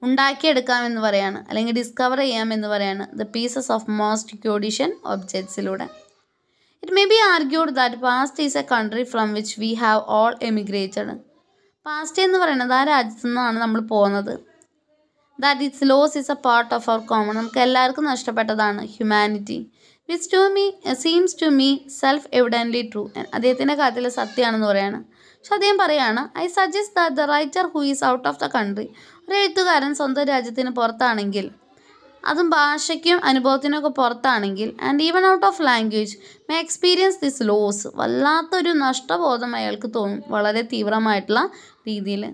A: ഉണ്ടാക്കിയെടുക്കാമെന്ന് പറയാണ്, അല്ലെങ്കിൽ ഡിസ്കവർ ചെയ്യാമെന്ന് പറയാണ്. The pieces of most quotidian ഒബ്ജക്ട്സിലൂടെ. It may be argued that past is a country from which we have all emigrated. Past എന്ന് പറയുന്നത് ആ രാജ്യത്തു നിന്നാണ് നമ്മൾ പോകുന്നത്. That its loss is a part of our common, നമുക്ക് എല്ലാവർക്കും നഷ്ടപ്പെട്ടതാണ് humanity. Which to me seems to me self evidently true. അദ്ദേഹത്തിൻ്റെ കാര്യത്തിൽ സത്യമാണെന്ന് പറയാണ്. പക്ഷെ അദ്ദേഹം പറയുകയാണ്, I suggest that the writer who is out of the country, ഒരു എഴുത്തുകാരൻ സ്വന്തം രാജ്യത്തിന് പുറത്താണെങ്കിൽ, അതും ഭാഷയ്ക്കും അനുഭവത്തിനൊക്കെ പുറത്താണെങ്കിൽ, and even out of language may experience this loss, വല്ലാത്തൊരു നഷ്ടബോധം അയാൾക്ക് തോന്നും, വളരെ തീവ്രമായിട്ടുള്ള രീതിയിൽ.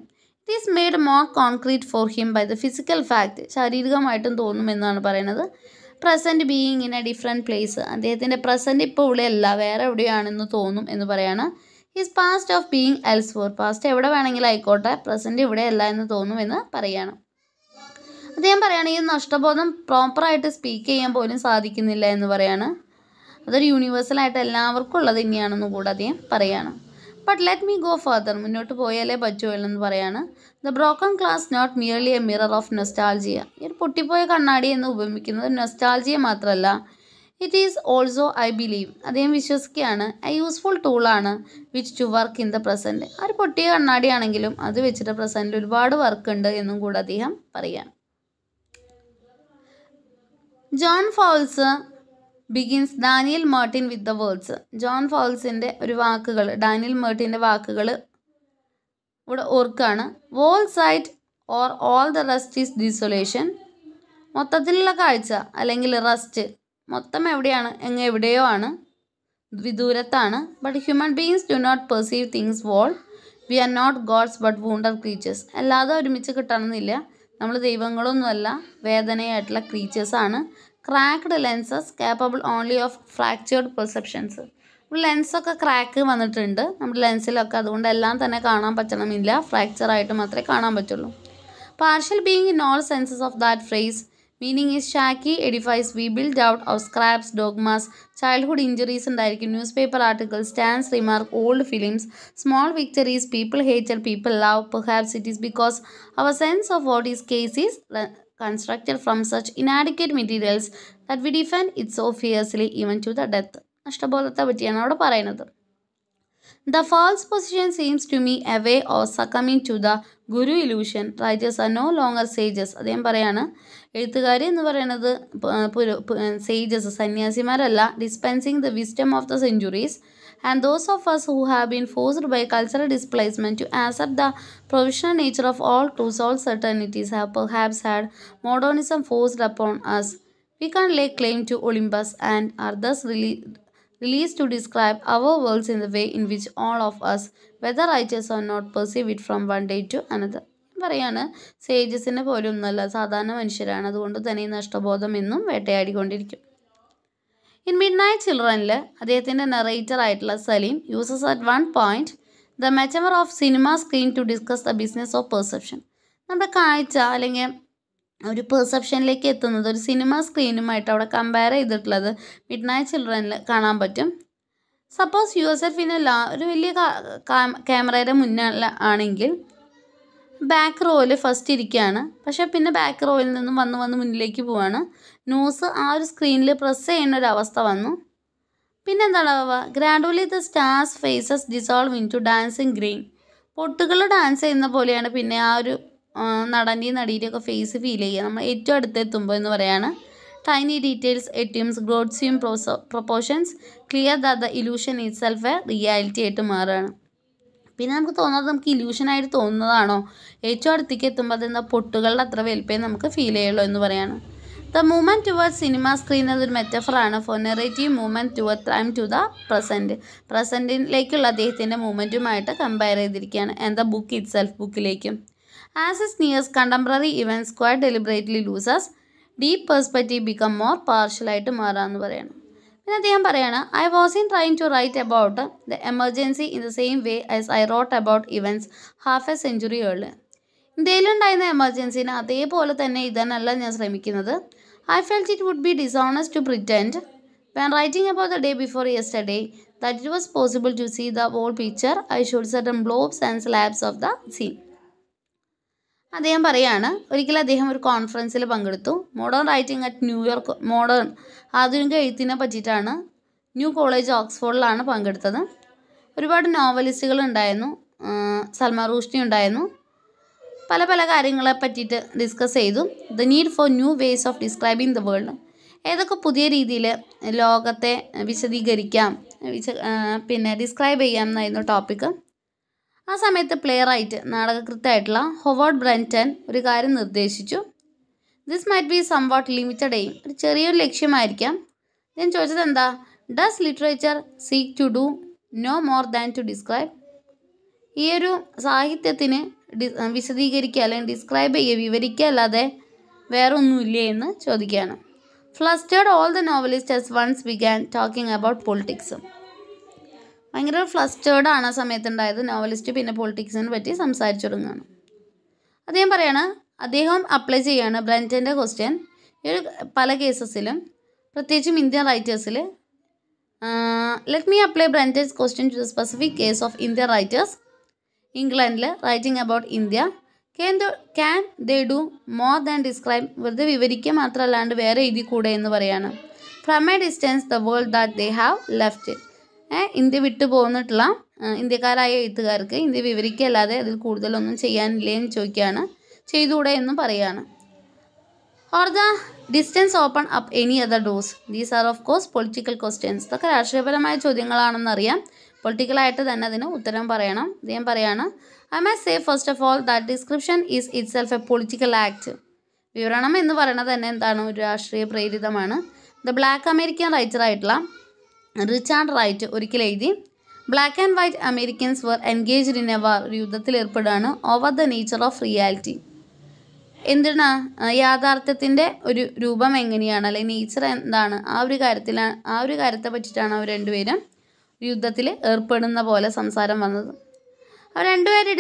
A: It is made more concrete for him by the physical fact, ശാരീരികമായിട്ടും തോന്നുമെന്നാണ് പറയുന്നത്. Present being in a different place, അദ്ദേഹത്തിൻ്റെ പ്രസൻറ്റ് ഇപ്പോൾ ഇവിടെയല്ല വേറെ എവിടെയാണെന്ന് തോന്നും എന്ന് പറയാണ്. His past of being elsewhere, past എവിടെ വേണമെങ്കിലും ആയിക്കോട്ടെ, പ്രസൻറ്റ് ഇവിടെയല്ല എന്ന് തോന്നുമെന്ന് പറയുകയാണ്. അദ്ദേഹം പറയുകയാണ്, ഈ നഷ്ടബോധം പ്രോപ്പറായിട്ട് സ്പീക്ക് ചെയ്യാൻ പോലും സാധിക്കുന്നില്ല എന്ന് പറയാണ്. അതൊരു യൂണിവേഴ്സലായിട്ട് എല്ലാവർക്കും ഉള്ളത് തന്നെയാണെന്ന് കൂടെ അദ്ദേഹം പറയുകയാണ്. But let me go further, മുന്നോട്ട് പോയാലേ പറ്റുമല്ലോ എന്ന് പറയാണ്. The broken glass not merely a mirror of nostalgia, ഈ ഒരു പൊട്ടിപ്പോയ കണ്ണാടി എന്ന് ഉപമിക്കുന്നത് നൊസ്റ്റാൾജിയ മാത്രമല്ല, it is also I believe, അദ്ദേഹം വിശ്വസിക്കുകയാണ്, എ യൂസ്ഫുൾ ടൂളാണ് which to work in the present. ആ ഒരു പൊട്ടിയ കണ്ണാടിയാണെങ്കിലും അത് വെച്ചിട്ട് പ്രസൻറ്റിൽ ഒരുപാട് വർക്ക് ഉണ്ട് എന്നും കൂടെ അദ്ദേഹം പറയുകയാണ്. John Fowles begins Daniel Martin with the words. John ഫൗൾസിൻ്റെ ഒരു വാക്കുകൾ, ഡാനിയൽ മേർട്ടിൻ്റെ വാക്കുകൾ ഇവിടെ ഓർക്കാണ്. Whole sight or all the rest is desolation. മൊത്തത്തിലുള്ള കാഴ്ച അല്ലെങ്കിൽ റെസ്റ്റ് മൊത്തം എവിടെയാണ്? എവിടെയോ ആണ്, വിദൂരത്താണ്. But human beings do not perceive things whole. We are not gods but wounded creatures. അല്ലാതെ ഒരുമിച്ച് കിട്ടണമെന്നില്ല. നമ്മൾ ദൈവങ്ങളൊന്നുമല്ല, വേദനയായിട്ടുള്ള ക്രീച്ചേഴ്സാണ്. Cracked lenses capable only of fractured perceptions. ലെൻസൊക്കെ ക്രാക്ക് വന്നിട്ടുണ്ട് നമ്മുടെ ലെൻസിലൊക്കെ, അതുകൊണ്ട് എല്ലാം തന്നെ കാണാൻ പറ്റണമെന്നില്ല, ഫ്രാക്ചറായിട്ട് മാത്രമേ കാണാൻ പറ്റുള്ളൂ. Partial being in all senses of that phrase. Meaning is shaky edifice we build out of scraps, dogmas, childhood injuries ഉണ്ടായിരിക്കും, newspaper articles, stance, remark, old films, small victories, people hated, people love. Perhaps it is because our sense of what is case is constructed from such inadequate materials that we defend it so fiercely even to the death. നഷ്ടബോധത്തെ പറ്റിയാണ് അവിടെ പറയുന്നത്. The false position seems to me a way of succumbing to the guru illusion. Writers are no longer sages. അദ്ദേഹം പറയാണ്, എഴുത്തുകാർ എന്ന് പറയുന്നത് sages സന്യാസിമാരല്ല. Dispensing the wisdom of the centuries. And those of us who have been forced by cultural displacement to accept the provisional nature of all truths, all certainties, have perhaps had modernism forced upon us. We can't lay claim to Olympus and are thus released to describe our worlds in the way in which all of us, whether righteous or not, perceive it from one day to another. പറയാണ്, സേജസിനെ പോലും ഒന്നല്ല, സാധാരണ മനുഷ്യരാണ്. അതുകൊണ്ട് തന്നെ ഈ നഷ്ടബോധം എന്നും വേട്ടയാടിക്കൊണ്ടിരിക്കും. ഇൻ മിഡ് നൈറ്റ് ചിൽഡ്രനിൽ അദ്ദേഹത്തിൻ്റെ നെറേറ്റർ ആയിട്ടുള്ള Saleem uses at one point the metaphor of cinema screen to discuss the business of perception. നമ്മുടെ കാഴ്ച അല്ലെങ്കിൽ ഒരു പെർസെപ്ഷനിലേക്ക് എത്തുന്നത് ഒരു സിനിമ സ്ക്രീനുമായിട്ട് അവിടെ കമ്പയർ ചെയ്തിട്ടുള്ളത് മിഡ് നൈറ്റ് ചിൽഡ്രനിൽ കാണാൻ പറ്റും. സപ്പോസ് യുഎസ്എഫിനല്ല ഒരു വലിയ ക്യാമറയുടെ മുന്നിൽ ആണെങ്കിൽ ബാക്ക് റോയിൽ ഫസ്റ്റ് ഇരിക്കുകയാണ്, പക്ഷേ പിന്നെ ബാക്ക് റോയിൽ നിന്നും വന്ന് മുന്നിലേക്ക് പോവാണ്. ന്യൂസ് ആ ഒരു സ്ക്രീനിൽ പ്രസ് ചെയ്യുന്ന ഒരു അവസ്ഥ വന്നു. പിന്നെ എന്താണാവുക? Gradually the stars faces dissolve into dancing green. പൊട്ടുകൾ ഡാൻസ് ചെയ്യുന്ന പോലെയാണ് പിന്നെ ആ ഒരു നടൻ്റെയും നടിയുടെയൊക്കെ ഫേസ് ഫീൽ ചെയ്യുക നമ്മൾ ഏറ്റവും അടുത്തെത്തുമ്പോൾ എന്ന് പറയാണ്. ടൈനി ഡീറ്റെയിൽസ്, എറ്റ്യൂംസ്, grotesque proportions, clear that the illusion itself a reality ആയിട്ട് മാറുകയാണ്. പിന്നെ നമുക്ക് തോന്നുന്നത് നമുക്ക് ഇല്യൂഷനായിട്ട് തോന്നുന്നതാണോ? ഏറ്റവും അടുത്തേക്ക് എത്തുമ്പോൾ അതെന്താ പൊട്ടുകളുടെ അത്ര വലുപ്പേ നമുക്ക് ഫീൽ ചെയ്യുള്ളൂ എന്ന് പറയാണ്. The movement toward cinema screen എന്നതൊരു മെറ്റഫറാണ് for narrative movement toward time to the പ്രസൻറ്റിലേക്കുള്ള അദ്ദേഹത്തിൻ്റെ മൂവ്മെൻറ്റുമായിട്ട് കമ്പയർ ചെയ്തിരിക്കുകയാണ്. And the book itself, ബുക്കിലേക്കും. As is nears contemporary events quite deliberately loses deep perspective become more പാർഷ്യലായിട്ട് മാറാമെന്ന് പറയണം. പിന്നെ അദ്ദേഹം പറയാണ്, I was in trying to write about the emergency in the same way as I wrote about events half a century earlier. ഇന്ത്യയിലുണ്ടായിരുന്ന എമർജൻസിനെ അതേപോലെ തന്നെ ഇതാനല്ല ഞാൻ ശ്രമിക്കുന്നത്. I felt it would be dishonest to pretend when writing about the day before yesterday that it was possible to see the whole picture. I should certain blobs and slabs of the scene. അദ്ദേഹം പറയാണ്, ഒരിക്കലും അദ്ദേഹം ഒരു കോൺഫറൻസിൽ പങ്കെടുത്തു. Modern writing at New York, modern ആധുനിക എഴുത്തിനെ പറ്റിയിട്ടാണ്. ന്യൂ കോളേജ് ഓക്സ്ഫോർഡിലാണ് പങ്കെടുത്തത്. ഒരുപാട് നോവലിസ്റ്റുകൾ ഉണ്ടായിരുന്നു, സൽമാൻ റുഷ്ഡി ഉണ്ടായിരുന്നു. പല പല കാര്യങ്ങളെ പറ്റിയിട്ട് ഡിസ്കസ് ചെയ്തു. The need for new ways of describing the world. ഏതൊക്കെ പുതിയ രീതിയിൽ ലോകത്തെ വിശദീകരിക്കാം, പിന്നെ ഡിസ്ക്രൈബ് ചെയ്യാം എന്നായിരുന്നു ടോപ്പിക്ക്. ആ സമയത്ത് പ്ലേ റൈറ്റ്, നാടകകൃത്തായിട്ടുള്ള ഹൊവാർഡ് ബ്രൻറ്റൺ ഒരു കാര്യം നിർദ്ദേശിച്ചു. This might be somewhat limited aim, ഒരു ചെറിയൊരു ലക്ഷ്യമായിരിക്കാം. ഞാൻ ചോദിച്ചത് എന്താ? Does literature seek to do no more than to describe? ഈ ഒരു സാഹിത്യത്തിന് വിശദീകരിക്കുക അല്ലെങ്കിൽ ഡിസ്ക്രൈബ് ചെയ്യുക, വിവരിക്കുക അല്ലാതെ വേറെ ഒന്നുമില്ലേ എന്ന് ചോദിക്കുകയാണ്. Flustered all the novelist as once began talking about politics. ഭയങ്കര ഫ്ലസ്റ്റേർഡാണ് ആ സമയത്തുണ്ടായത് നോവലിസ്റ്റ്. പിന്നെ പൊളിറ്റിക്സിനെ പറ്റി സംസാരിച്ചു തുടങ്ങുകയാണ്. അദ്ദേഹം പറയാണ്, അദ്ദേഹം അപ്ലൈ ചെയ്യാണ് ബ്രൻറ്റൻ്റെ ക്വസ്റ്റ്യൻ ഈ ഒരു പല കേസസിലും, പ്രത്യേകിച്ചും ഇന്ത്യൻ റൈറ്റേഴ്സിൽ. Let me apply Brenton's question to the specific case of Indian writers ഇംഗ്ലണ്ടിൽ writing about India. Can they do more than describe? വെറുതെ വിവരിക്കുക മാത്രമല്ലാണ്ട് വേറെ എഴുതി കൂടെ എന്ന് പറയാണ്. From a distance the world that they have left. India വിട്ടു പോന്നിട്ടുള്ള ഇന്ത്യക്കാരായ എഴുത്തുകാർക്ക് ഇന്ത്യ വിവരിക്കല്ലാതെ അതിൽ കൂടുതലൊന്നും ചെയ്യാനില്ലേ എന്ന് ചോദിക്കുകയാണ്. ചെയ്തുകൂടെ എന്നും പറയുകയാണ്. Or the distance open up any other dose? These are of course political questions. ഇതൊക്കെ രാഷ്ട്രീയപരമായ ചോദ്യങ്ങളാണെന്നറിയാം, പൊളിറ്റിക്കലായിട്ട് തന്നെ അതിന് ഉത്തരം പറയണം. അദ്ദേഹം പറയാണ്, I must say first of all that description is itself a political act. വിവരണം എന്ന് പറയുന്നത് തന്നെ എന്താണ്? ഒരു രാഷ്ട്രീയ പ്രേരിതമാണ്. ദ ബ്ലാക്ക് അമേരിക്കൻ റൈറ്ററായിട്ടുള്ള റിച്ചാർഡ് റൈറ്റ് ഒരിക്കൽ എഴുതി, black and white Americans were engaged in a war, ഒരു യുദ്ധത്തിൽ ഏർപ്പെടുകയാണ്, over the nature of reality. എന്താണ് യാഥാർത്ഥ്യത്തിൻ്റെ ഒരു രൂപം എങ്ങനെയാണ്, അല്ലെങ്കിൽ നേച്ചർ എന്താണ്, ആ ഒരു കാര്യത്തെ പറ്റിയിട്ടാണ് അവർ രണ്ടുപേരും യുദ്ധത്തിൽ ഏർപ്പെടുന്ന പോലെ സംസാരം വന്നത്. അവർ രണ്ടുപേരുടെ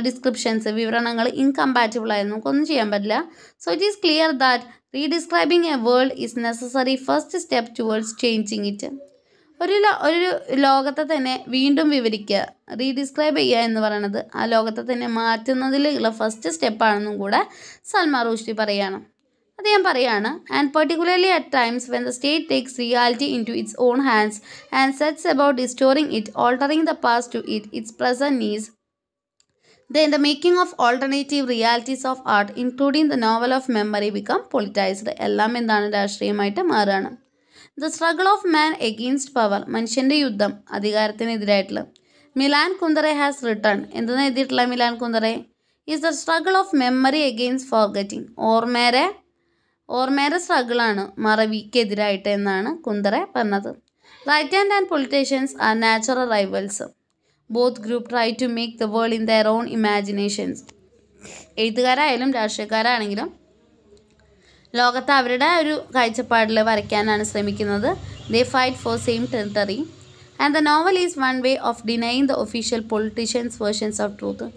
A: ഡിസ്ക്രിപ്ഷൻസ്, വിവരണങ്ങൾ ഇൻകമ്പാറ്റബിൾ ആയിരുന്നു, നമുക്കൊന്നും ചെയ്യാൻ പറ്റില്ല. So it is clear that redescribing a world is necessary first step towards changing it. ഒരു ലോകത്തെ തന്നെ വീണ്ടും വിവരിക്കുക, റീഡിസ്ക്രൈബ് ചെയ്യുക എന്ന് പറയുന്നത് ആ ലോകത്തെ തന്നെ മാറ്റുന്നതിലുള്ള ഫസ്റ്റ് സ്റ്റെപ്പാണെന്നും കൂടെ സൽമാൻ റുഷ്ദി പറയുകയാണ്. അദ്ദേഹം പറയാണ്, and particularly at times when the state takes reality into its own hands and sets about distorting it, altering the past to its present needs, then the making of alternative realities of art, including the novel of memory, become politicized. എല്ലാം എന്താണ്? രാഷ്ട്രീയമായിട്ട് മാറുകയാണ്. The struggle of man against power, മനുഷ്യൻ്റെ യുദ്ധം അധികാരത്തിനെതിരായിട്ടുള്ള. മിലാൻ കുന്ദറെ ഹാസ് റിട്ടേൺ, എന്തെന്ന് എഴുതിയിട്ടുള്ള Milan Kundera? Is the struggle of memory against forgetting, ഓർമ്മേരെ സ്ട്രഗിളാണ് മറവിക്കെതിരായിട്ട് എന്നാണ് കുന്ദറെ പറഞ്ഞത്. Right hand and politicians are natural rivals, both group try to make the world in their own imaginations. എഴുത്തുകാരായാലും രാഷ്ട്രീയക്കാരാണെങ്കിലും ലോകത്ത് അവരുടെ ഒരു കാഴ്ചപ്പാടിൽ വരയ്ക്കാനാണ് ശ്രമിക്കുന്നത്. They fight for same territory and the novel is one way of denying the official politicians versions of truth.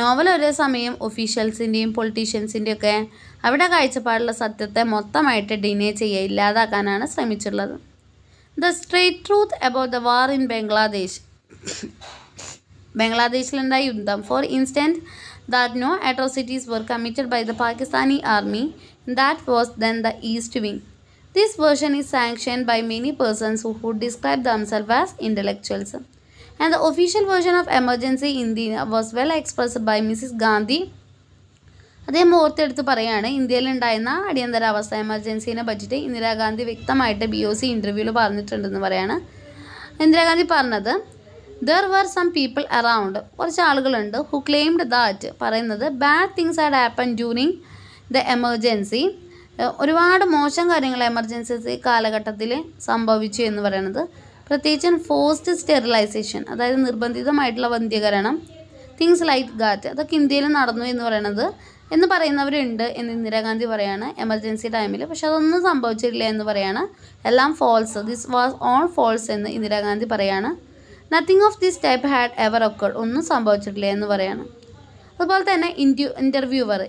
A: Novel ഒരേ സമയം ഒഫീഷ്യൽസിൻ്റെയും പൊളിറ്റീഷ്യൻസിൻ്റെയും ഒക്കെ അവരുടെ കാഴ്ചപ്പാടിലുള്ള സത്യത്തെ മൊത്തമായിട്ട് ഡിനൈ ചെയ്യുക, ഇല്ലാതാക്കാനാണ് ശ്രമിച്ചിട്ടുള്ളത്. The straight truth about the war in Bangladesh, ബംഗ്ലാദേശിലുണ്ടായ യുദ്ധം. For instance, that no atrocities were committed by the Pakistani army. That was then the East Wing. This version is sanctioned by many persons who would describe themselves as intellectuals. And the official version of emergency in India was well expressed by Mrs. Gandhi. അദ്ദേഹം ഓർത്തെടുത്ത് പറയുകയാണ്, ഇന്ത്യയിലുണ്ടായിരുന്ന അടിയന്തരാവസ്ഥ എമർജൻസിനെ പറ്റിയിട്ട് ഇന്ദിരാഗാന്ധി വ്യക്തമായിട്ട് BOC ഇൻ്റർവ്യൂവിൽ പറഞ്ഞിട്ടുണ്ടെന്ന് പറയാണ്. ഇന്ദിരാഗാന്ധി പറഞ്ഞത്, there were some people around, കുറച്ച് ആളുകളുണ്ട്, who claimed that, പറയുന്നത് bad things had happened during the emergency, ഒരുപാട് മോശം കാര്യങ്ങൾ എമർജൻസി കാലഘട്ടത്തിൽ സംഭവിച്ചു എന്ന് പറയുന്നത്. പ്രത്യേകിച്ചും ഫോഴ്സ്ഡ് സ്റ്റെറിലൈസേഷൻ, അതായത് നിർബന്ധിതമായിട്ടുള്ള വന്ധ്യകരണം, തിങ്സ് ലൈക്ക് ദാറ്റ്, അതൊക്കെ ഇന്ത്യയിൽ നടന്നു എന്ന് പറയുന്നവരുണ്ട് എന്ന് ഇന്ദിരാഗാന്ധി പറയാണ് എമർജൻസി ടൈമിൽ. പക്ഷെ അതൊന്നും സംഭവിച്ചിട്ടില്ല എന്ന് പറയാണ്. എല്ലാം false, this was all false എന്ന് ഇന്ദിരാഗാന്ധി പറയാണ്. Nothing of this type had ever occurred, ഒന്നും സംഭവിച്ചിട്ടില്ല എന്ന് പറയാണ്. അതുപോലെ തന്നെ ഇൻ്റർവ്യൂവർ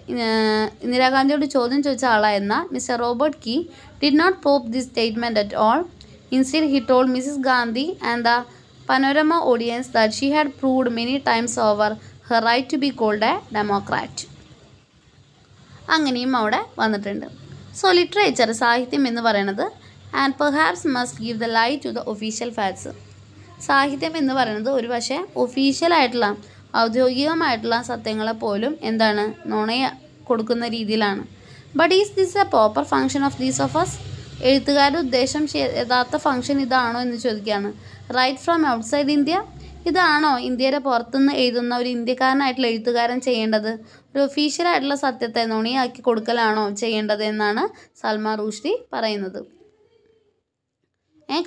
A: ഇന്ദിരാഗാന്ധിയോട് ചോദ്യം ചോദിച്ച ആളായിരുന്ന mister Robert Key did not prove this statement at all. Instead he told Mrs Gandhi and the Panorama audience that she had proved many times over her right to be called a democrat. അങ്ങനെയും അവിടെ വന്നിട്ടുണ്ട്. സോ ലിറ്ററേച്ചർ, സാഹിത്യം എന്ന് പറയുന്നത്, and perhaps must give the light to the official facts. സാഹിത്യം എന്ന് പറയുന്നത് ഒരു പക്ഷേ ഒഫീഷ്യലായിട്ടുള്ള ഔദ്യോഗികമായിട്ടുള്ള സത്യങ്ങളെപ്പോലും എന്താണ് നുണയ കൊടുക്കുന്ന രീതിയിലാണ്. But is this a proper function of these of us? എഴുത്തുകാരുടെ ഉദ്ദേശം യഥാർത്ഥ ഫങ്ഷൻ ഇതാണോ എന്ന് ചോദിക്കുകയാണ്. റൈറ്റ് ഫ്രം ഔട്ട്സൈഡ് ഇന്ത്യ, ഇതാണോ ഇന്ത്യയുടെ പുറത്തുനിന്ന് എഴുതുന്ന ഒരു ഇന്ത്യക്കാരനായിട്ടുള്ള എഴുത്തുകാരൻ ചെയ്യേണ്ടത്? ഒരു ഒഫീഷ്യലായിട്ടുള്ള സത്യത്തെ നുണയാക്കി കൊടുക്കലാണോ ചെയ്യേണ്ടത് എന്നാണ് സൽമാൻ റുഷ്ദി പറയുന്നത്.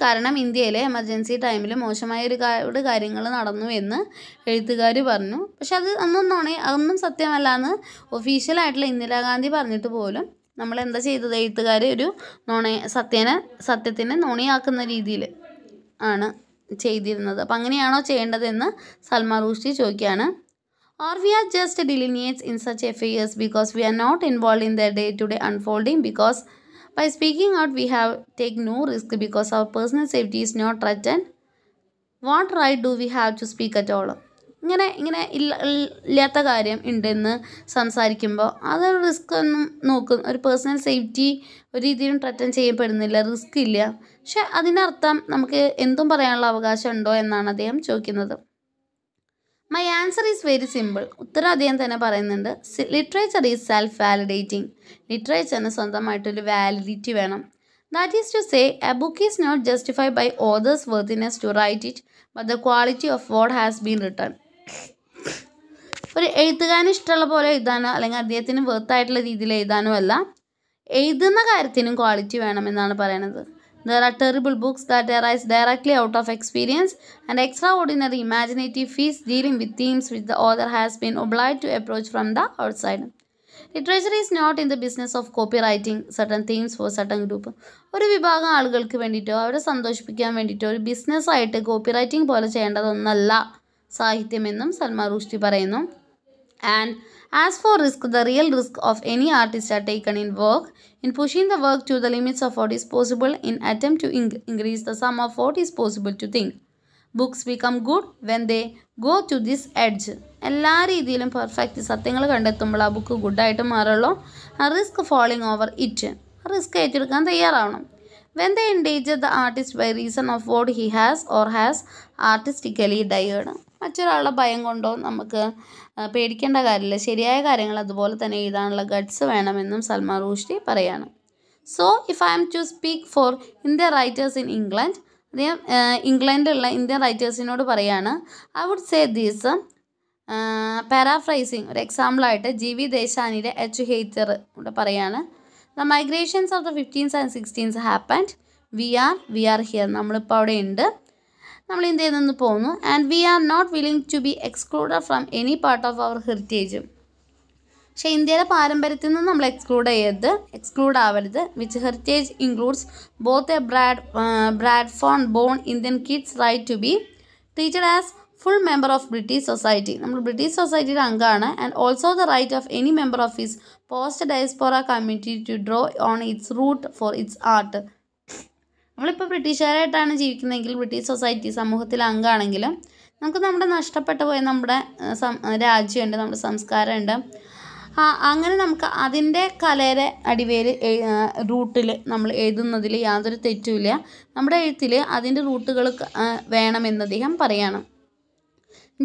A: കാരണം ഇന്ത്യയിലെ എമർജൻസി ടൈമിൽ മോശമായ ഒരു കാര്യങ്ങൾ നടന്നു എന്ന് എഴുത്തുകാർ പറഞ്ഞു. പക്ഷെ അത് അതൊന്നും സത്യമല്ല എന്ന് ഒഫീഷ്യലായിട്ടുള്ള ഇന്ദിരാഗാന്ധി പറഞ്ഞിട്ട് പോലും നമ്മൾ എന്താ ചെയ്തത്? എഴുത്തുകാർ ഒരു സത്യത്തിനെ നുണയാക്കുന്ന രീതിയിൽ ആണ് ചെയ്തിരുന്നത്. അപ്പം അങ്ങനെയാണോ ചെയ്യേണ്ടതെന്ന് സൽമാൻ റുഷ്ദി ചോദിക്കുകയാണ്. Or we are just delineates in such affairs because we are not involved in their day-to-day unfolding, because by speaking out we have taken no risk because our personal safety is not threatened. What right do we have to speak at all? ഇങ്ങനെ ഇല്ലാത്ത കാര്യം ഉണ്ടെന്ന് സംസാരിക്കുമ്പോൾ അതൊരു റിസ്ക് ഒന്നും ഒരു പേഴ്സണൽ സേഫ്റ്റി ഒരു രീതിയിലും ത്രട്ടൻ ചെയ്യപ്പെടുന്നില്ല, റിസ്ക് ഇല്ല. പക്ഷെ അതിനർത്ഥം നമുക്ക് എന്തും പറയാനുള്ള അവകാശം ഉണ്ടോ എന്നാണ് അദ്ദേഹം ചോദിക്കുന്നത്. My answer is very simple. ഉത്തരം അദ്ദേഹം തന്നെ പറയുന്നുണ്ട്. Literature is self validating. ലിറ്ററേച്ചറിന് സ്വന്തമായിട്ടൊരു വാലിഡിറ്റി വേണം. That is to say, a book is not justified by author's worthiness to write it, but the quality of what has been written. ഒരു എഴുത്തുകാരന് ഇഷ്ടമുള്ള പോലെ എഴുതാനോ അല്ലെങ്കിൽ അദ്ദേഹത്തിന് വെർത്തായിട്ടുള്ള രീതിയിൽ എഴുതാനോ അല്ല, എഴുതുന്ന കാര്യത്തിനും ക്വാളിറ്റി വേണമെന്നാണ് പറയുന്നത്. There are terrible books that arise directly out of experience and extraordinary imaginative feats dealing with themes which the author has been obliged to approach from the outside. Literature is not in the business of copywriting certain themes for certain group. ഒരു വിഭാഗം ആളുകൾക്ക് വേണ്ടിയിട്ടോ അവരെ സന്തോഷിപ്പിക്കാൻ വേണ്ടിയിട്ടോ ഒരു ബിസിനസ്സായിട്ട് കോപ്പി റൈറ്റിംഗ് പോലെ ചെയ്യേണ്ടതൊന്നല്ല സാഹിത്യമെന്നും സൽമാൻ റുഷ്ദി പറയുന്നു. And as for risk, the real risk of any artist are taken in work, in pushing the work to the limits of what is possible in attempt to increase the sum of what is possible to think. Books become good when they go to this edge. എല്ലാ രീതിയിലും പെർഫെക്റ്റ് സത്യങ്ങൾ കണ്ടെത്തുമ്പോൾ ആ ബുക്ക് ഗുഡായിട്ട് മാറുള്ളൂ. ആ risk falling over it, risk ഏറ്റെടുക്കാൻ തയ്യാറാവണം. When they endanger the artist by reason of what he has or has artistically dared. മറ്റൊരാളുടെ ഭയം കൊണ്ടോ നമുക്ക് പേടിക്കേണ്ട കാര്യമില്ല. ശരിയായ കാര്യങ്ങൾ അതുപോലെ തന്നെ എഴുതാനുള്ള ഗട്ട്സ് വേണമെന്നും സൽമാൻ റുഷ്ദി പറയാണ്. So if I am to speak for Indian writers in England, അദ്ദേഹം ഇംഗ്ലണ്ടിലുള്ള ഇന്ത്യൻ റൈറ്റേഴ്സിനോട് പറയാണ്, I would say these paraphrasing ഒരു എക്സാമ്പിളായിട്ട് ജി.വി. ദേശാനിയുടെ എച്ച് ഹേറ്റർ ഇവിടെ പറയാണ്. The migrations of the 15th and 16th happened. We are here, നമ്മളിപ്പോൾ അവിടെ ഉണ്ട്, നമ്മൾ ഇന്ത്യയിൽ നിന്ന് പോകുന്നു. And we are not willing to be excluded from any part of our heritage. പക്ഷേ ഇന്ത്യയിലെ പാരമ്പര്യത്തിൽ നിന്ന് നമ്മൾ എക്സ്ക്ലൂഡ് ആവരുത്. Which heritage includes both a Bradford born Indian kids right to be treated as full member of British society, നമ്മൾ ബ്രിട്ടീഷ് സൊസൈറ്റിയുടെ അംഗമാണ്. And also the right of any member of his post diaspora community to draw on its root for its art. നമ്മളിപ്പോൾ ബ്രിട്ടീഷുകാരായിട്ടാണ് ജീവിക്കുന്നതെങ്കിൽ ബ്രിട്ടീഷ് സൊസൈറ്റി സമൂഹത്തിൽ അംഗമാണെങ്കിലും നമുക്ക് നമ്മുടെ നഷ്ടപ്പെട്ടു പോയ നമ്മുടെ രാജ്യമുണ്ട്, നമ്മുടെ സംസ്കാരമുണ്ട്. അങ്ങനെ നമുക്ക് അതിൻ്റെ കലയുടെ അടിവേര് റൂട്ടിൽ നമ്മൾ എഴുതുന്നതിൽ യാതൊരു തെറ്റുമില്ല. നമ്മുടെ എഴുത്തിൽ അതിൻ്റെ റൂട്ടുകൾ വേണമെന്ന് അദ്ദേഹം പറയണം.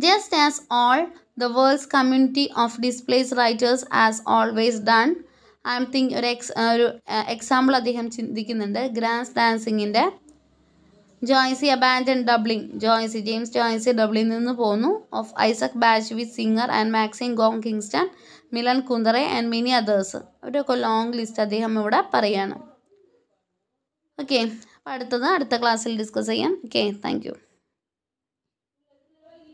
A: Just as all the world's community of displaced writers as always done. I am think ഒരു എക്സാമ്പിൾ അദ്ദേഹം ചിന്തിക്കുന്നുണ്ട്. ഗ്രാൻസ് ഡാൻസിങ്ങിൻ്റെ Joyce's abandoned Dublin, James Joyce ഡബ്ലിൽ നിന്ന് പോന്നു. Of Isaac Bashevis Singer and Maxine ഗോങ് Kingston, Milan Kundera and many others. അവരൊക്കെ ലോങ് ലിസ്റ്റ് അദ്ദേഹം ഇവിടെ പറയാണ്. ഓക്കെ, അപ്പോൾ അടുത്ത ക്ലാസ്സിൽ ഡിസ്കസ് ചെയ്യാം. Okay, thank U.